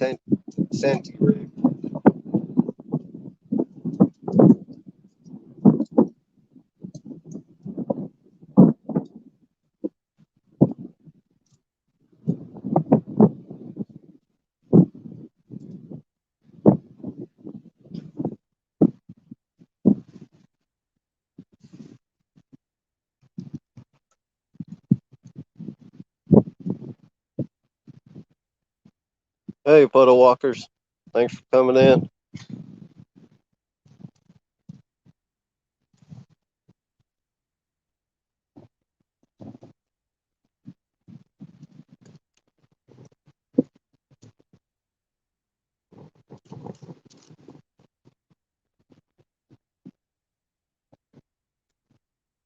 a Senti rig. Hey, puddle walkers, thanks for coming in.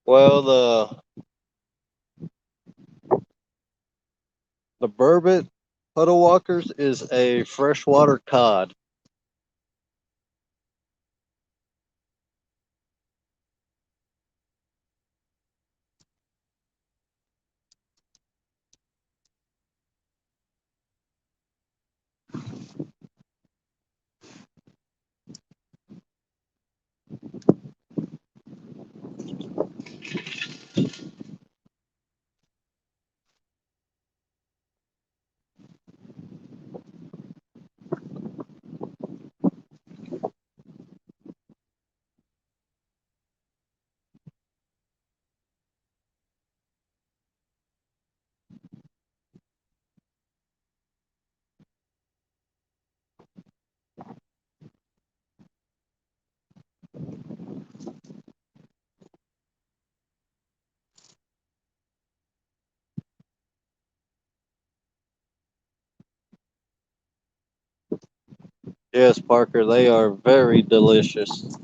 Well, the burbot puddle walkers is a freshwater cod. Yes, Parker, they are very delicious.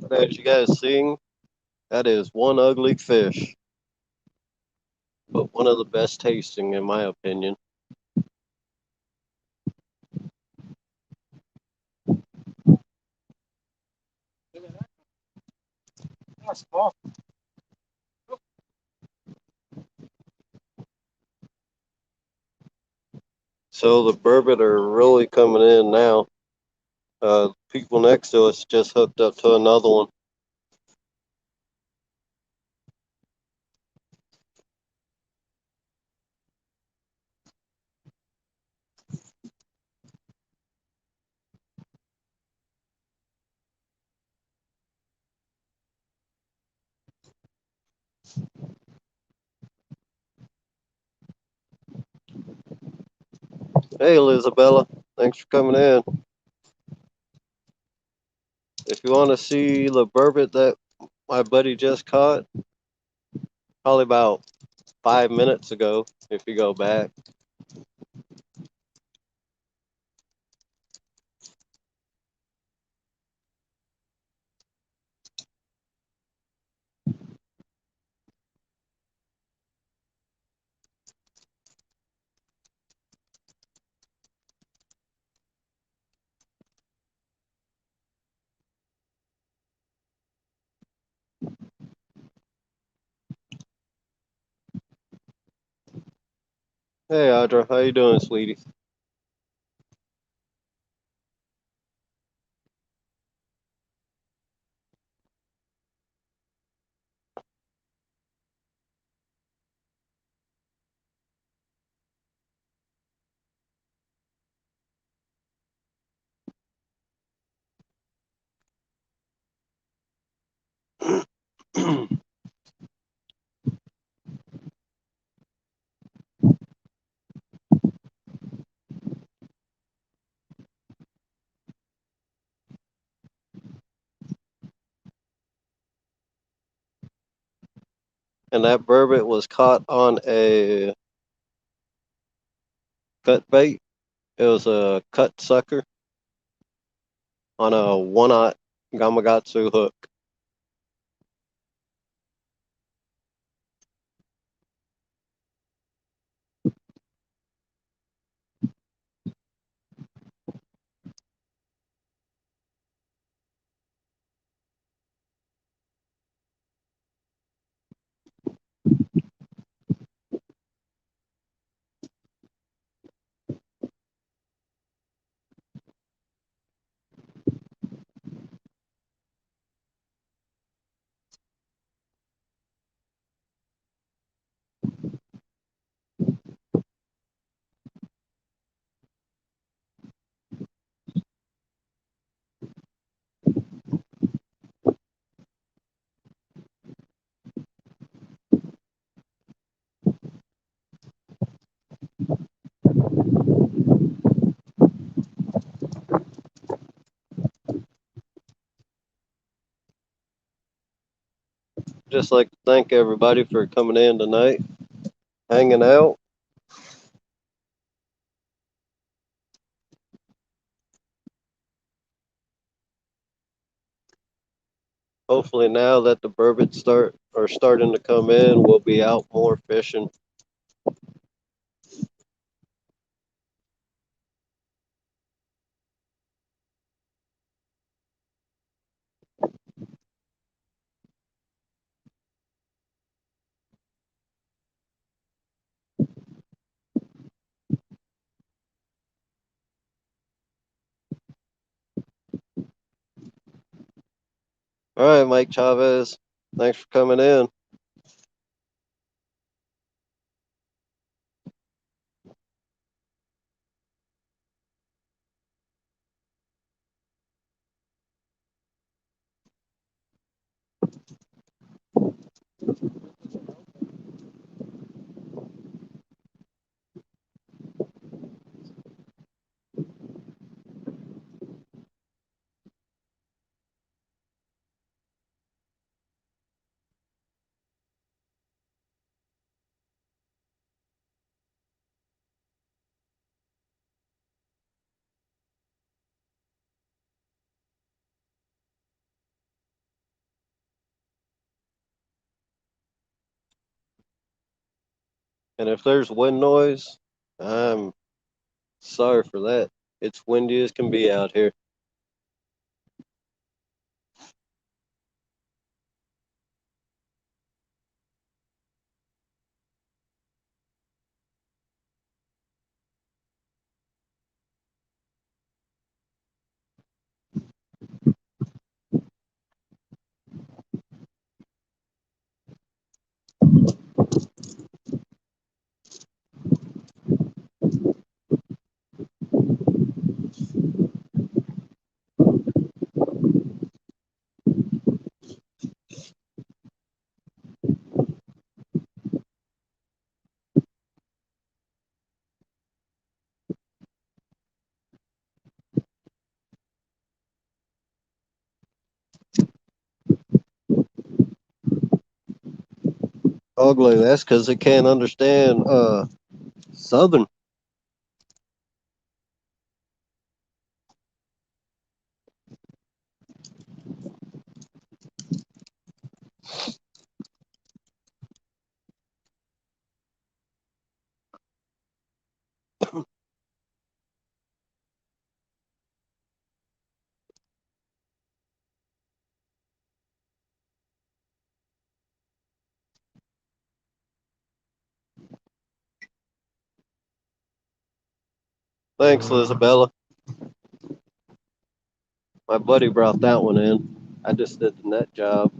As you guys seen, that is one ugly fish, but one of the best tasting in my opinion. That's small. So the burbot are really coming in now. People next to us just hooked up to another one. Hey, Elizabella, thanks for coming in. If you want to see the burbot that my buddy just caught, probably about 5 minutes ago, if you go back. Hey, Audra, how you doing, sweetie? And that burbot was caught on a cut bait. It was a cut sucker on a one-aught Gamakatsu hook. Just like to thank everybody for coming in tonight, hanging out. Hopefully now that the burbot are starting to come in, we'll be out more fishing. All right, Mike Chavez, thanks for coming in. And if there's wind noise, I'm sorry for that. It's windy as can be out here. Ugly, that's because they can't understand Southern. Thanks, Lisabella. My buddy brought that one in. I just did the net job.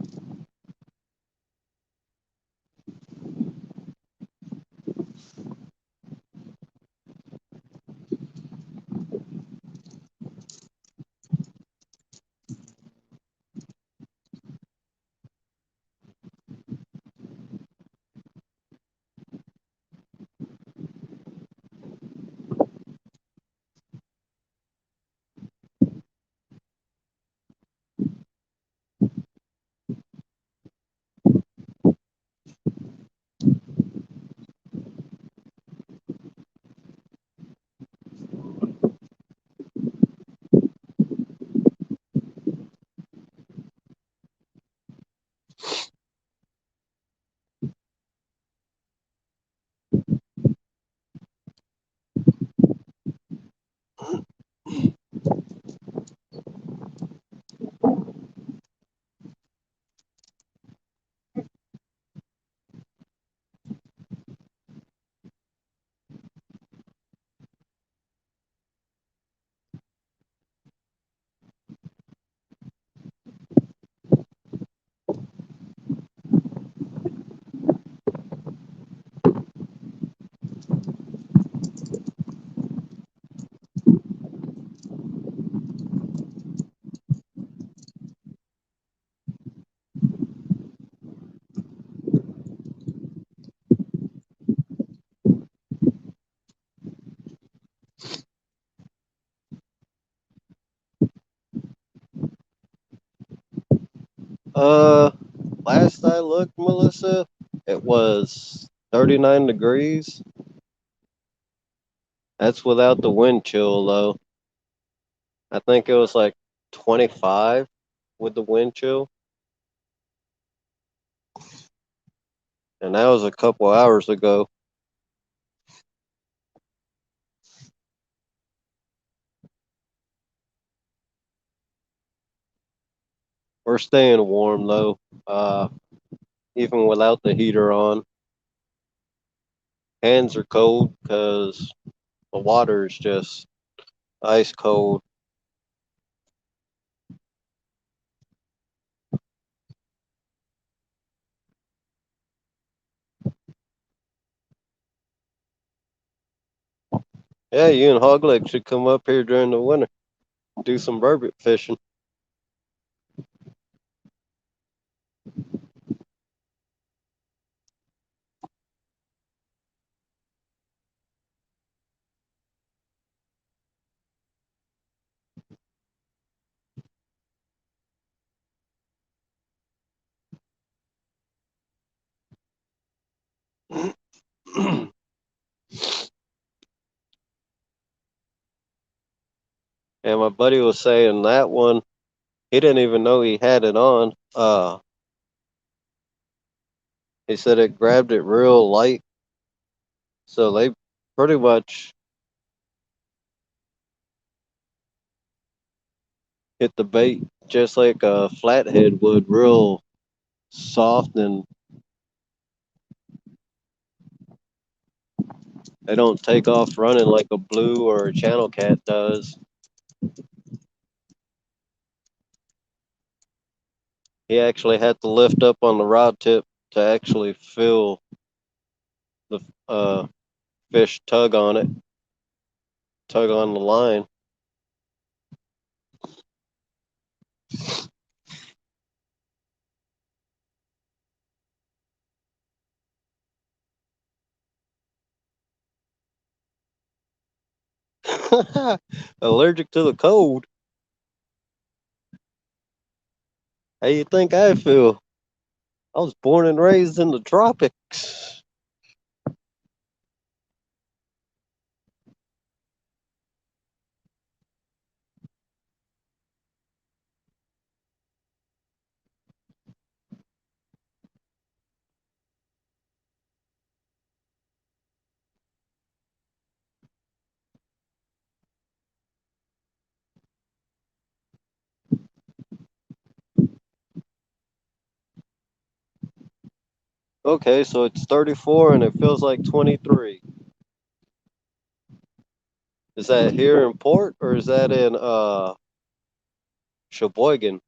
Uh, last I looked, Melissa, it was 39 degrees. That's without the wind chill, though. I think it was like 25 with the wind chill. And that was a couple hours ago. We're staying warm, though, even without the heater on. Hands are cold because the water is just ice cold. Yeah, you and Hogleg should come up here during the winter, do some burbot fishing. And my buddy was saying that one, he didn't even know he had it on. He said it grabbed it real light So they pretty much hit the bait just like a flathead would, real soft, and they don't take off running like a blue or a channel cat does. He actually had to lift up on the rod tip to actually feel the fish tug on it, tug on the line. Allergic to the cold. How you think I feel? I was born and raised in the tropics. Okay, so it's 34 and it feels like 23. Is that here in Port or is that in Sheboygan?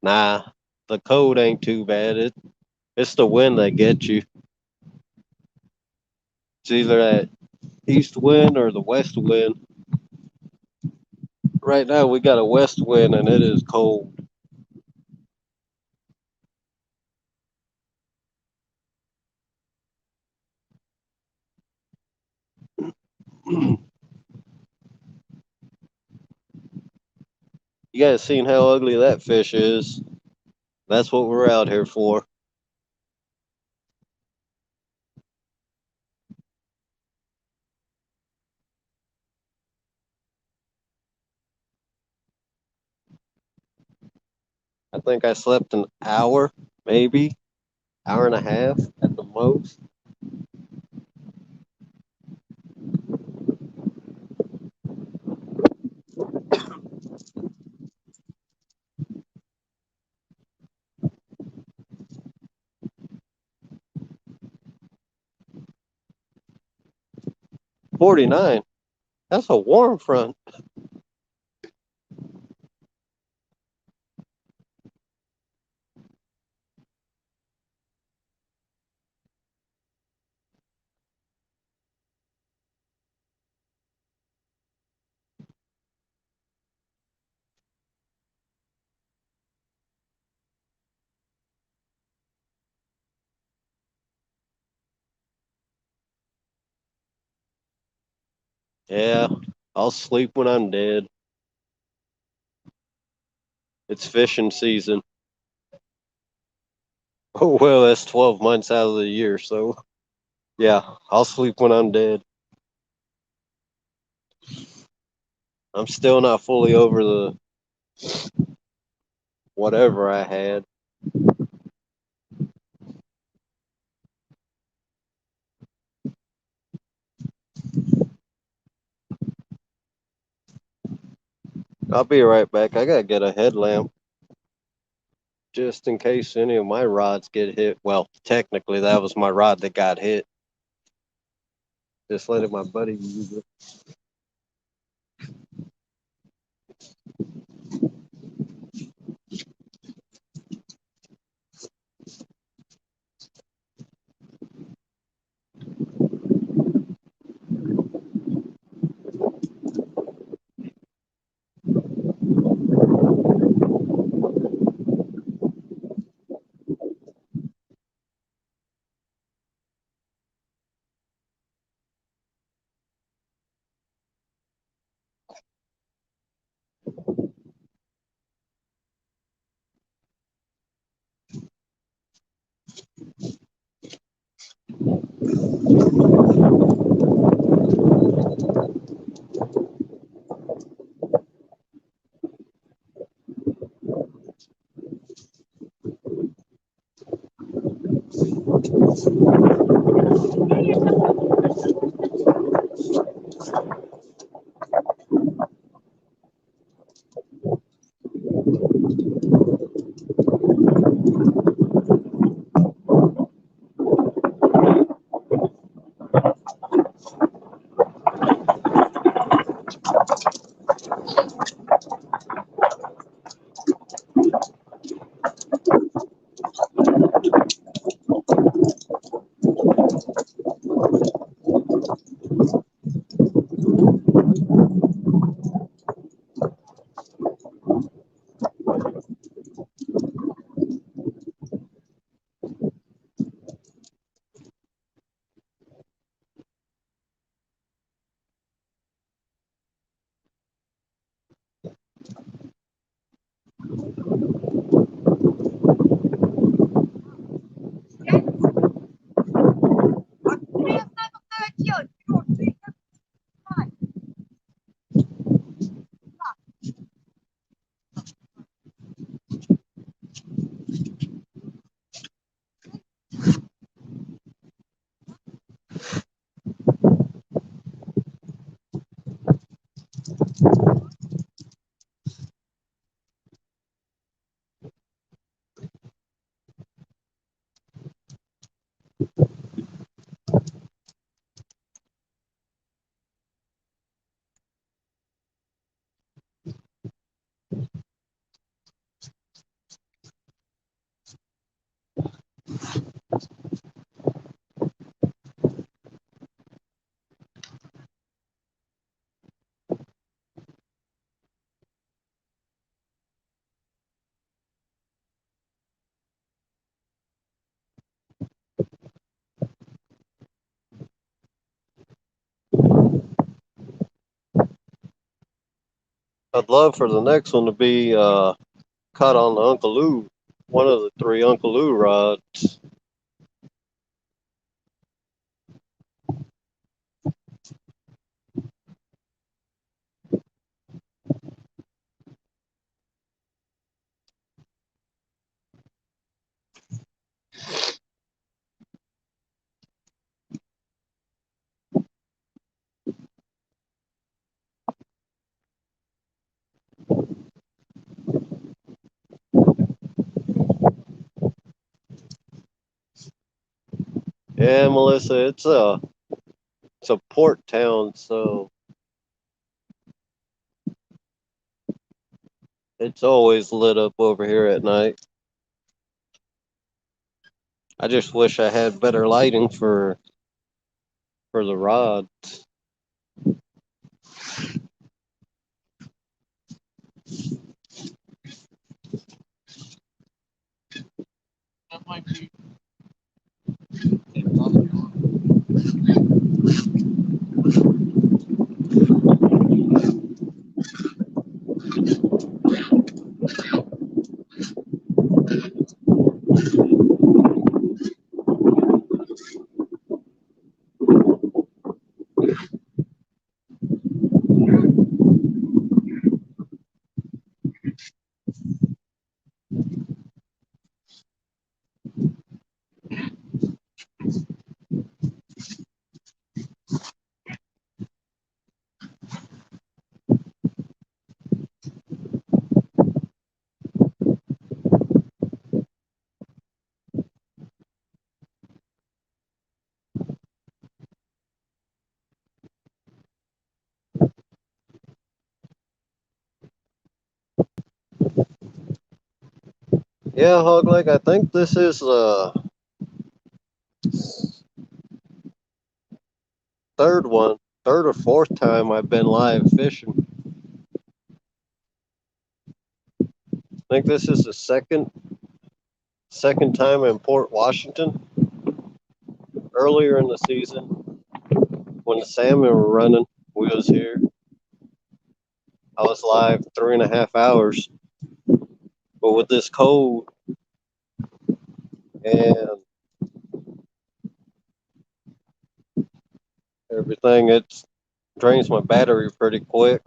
Nah, the cold ain't too bad. It's the wind that gets you. It's either that east wind or the west wind. Right now we got a west wind and it is cold. You guys seen how ugly that fish is? That's what we're out here for. I think I slept an hour, maybe hour and a half at the most. $49. That's a warm front. Yeah, I'll sleep when I'm dead. It's fishing season. Oh, well, that's 12 months out of the year, so yeah, I'll sleep when I'm dead. I'm still not fully over the whatever I had. I'll be right back. I gotta get a headlamp just in case any of my rods get hit. Well, technically, that was my rod that got hit. Just letting my buddy use it. I'd love for the next one to be caught on the Uncle Lou, one of the three Uncle Lou rods. Yeah, Melissa, it's a port town, so it's always lit up over here at night. I just wish I had better lighting for the rod. That might be. Yeah, Hogleg, I think this is the third one, third or fourth time I've been live fishing. I think this is the second time in Port Washington. Earlier in the season, when the salmon were running, we was here. I was live 3.5 hours. But with this cold and everything, it drains my battery pretty quick.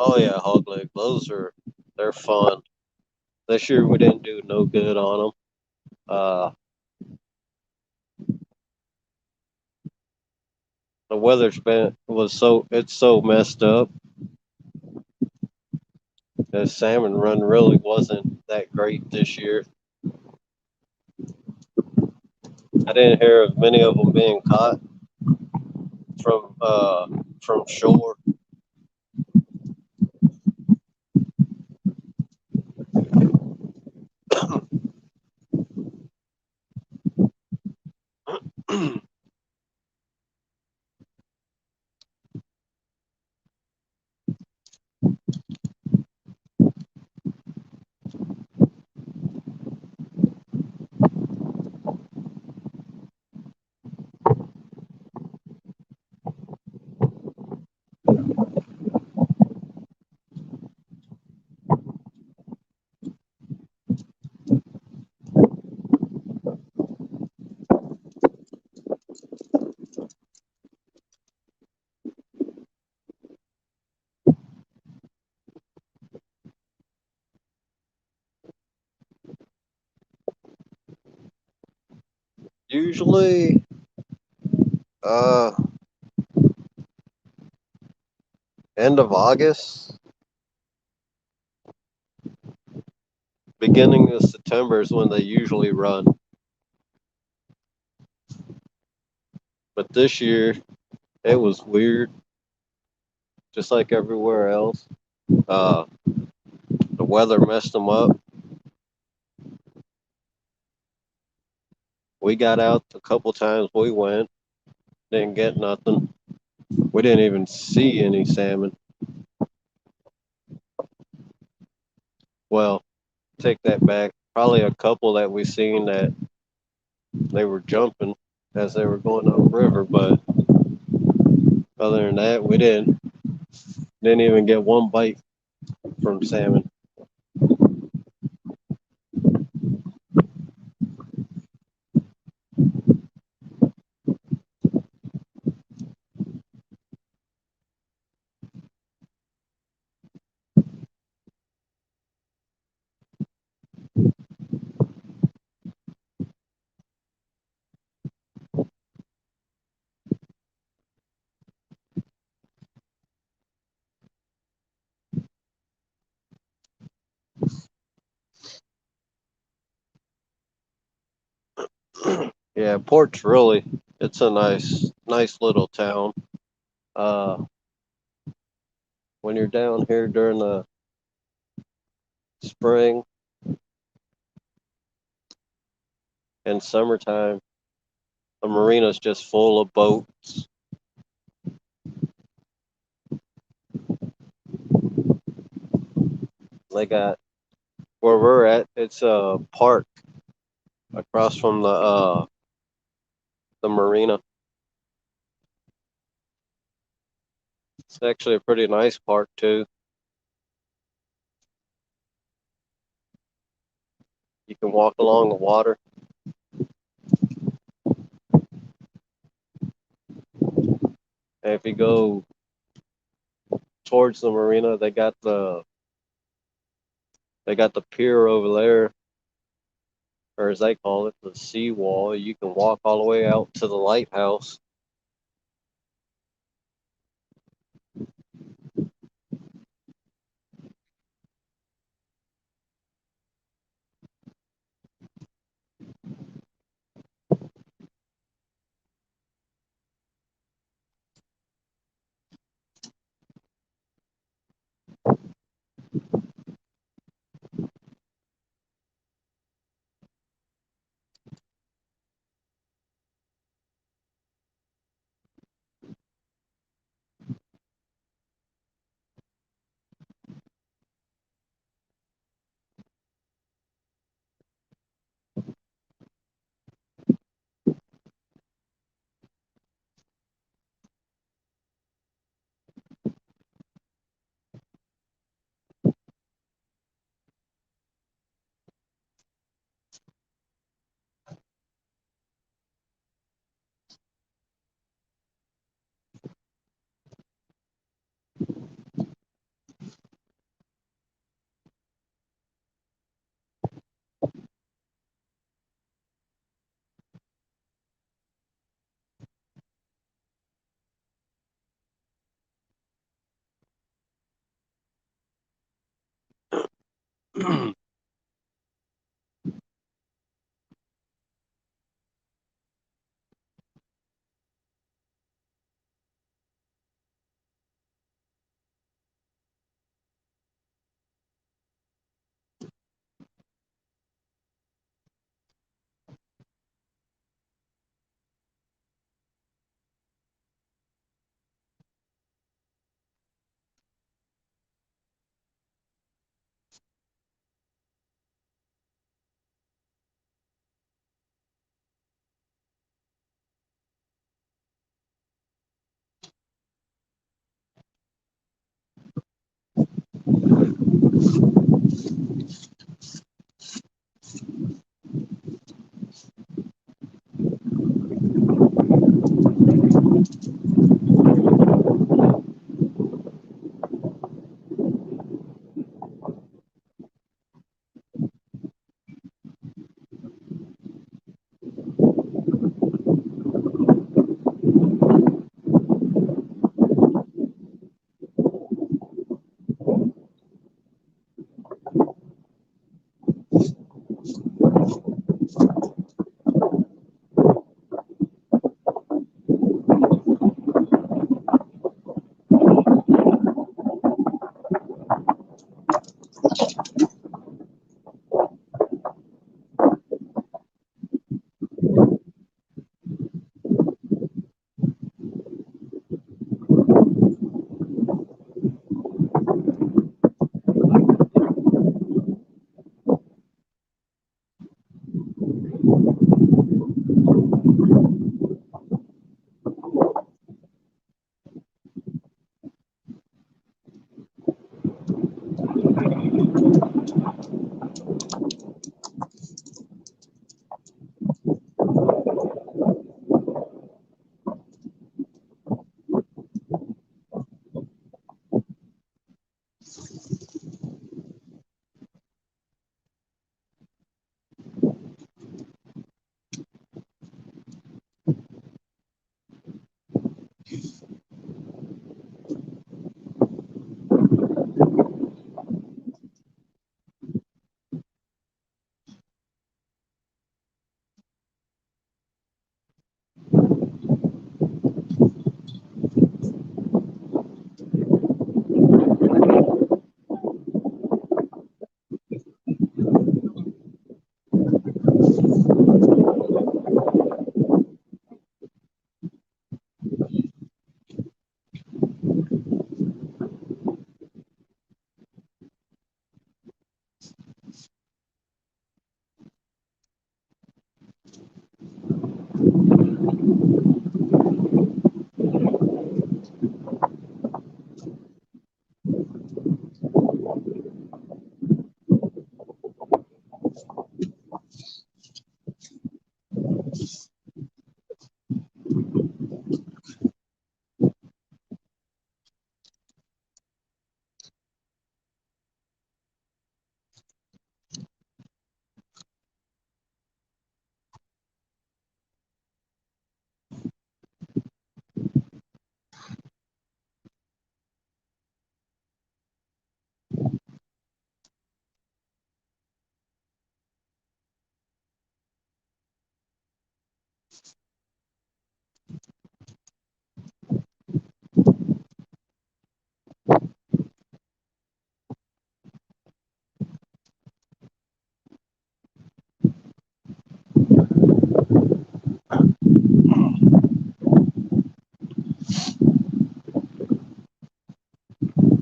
Oh yeah, hog leg. They're fun. This year we didn't do no good on them. The weather's been was so it's so messed up. The salmon run really wasn't that great this year. I didn't hear of many of them being caught from shore. Usually, uh, end of August, beginning of September is when they usually run. But this year, it was weird, just like everywhere else. Uh, the weather messed them up. We got out a couple times. We went, didn't get nothing. We didn't even see any salmon. Well, take that back. Probably a couple that we seen that they were jumping as they were going upriver, but other than that, we didn't even get one bite from salmon. Yeah, Port's really it's a nice little town. Uh, when you're down here during the spring and summertime, the marina's just full of boats. They got where we're at. It's a park across from the marina. It's actually a pretty nice park too. You can walk along the water. And if you go towards the marina, they got the pier over there, or as they call it, the seawall. You can walk all the way out to the lighthouse.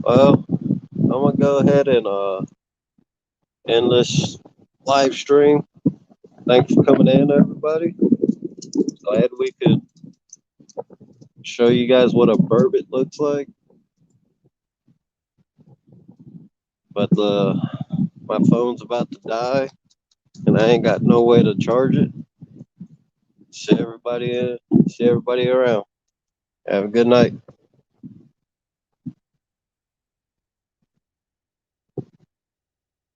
Well, I'm gonna go ahead and end this live stream. Thanks for coming in, everybody. Glad we could show you guys what a burbot looks like. But my phone's about to die, and I ain't got no way to charge it. See everybody around. Have a good night.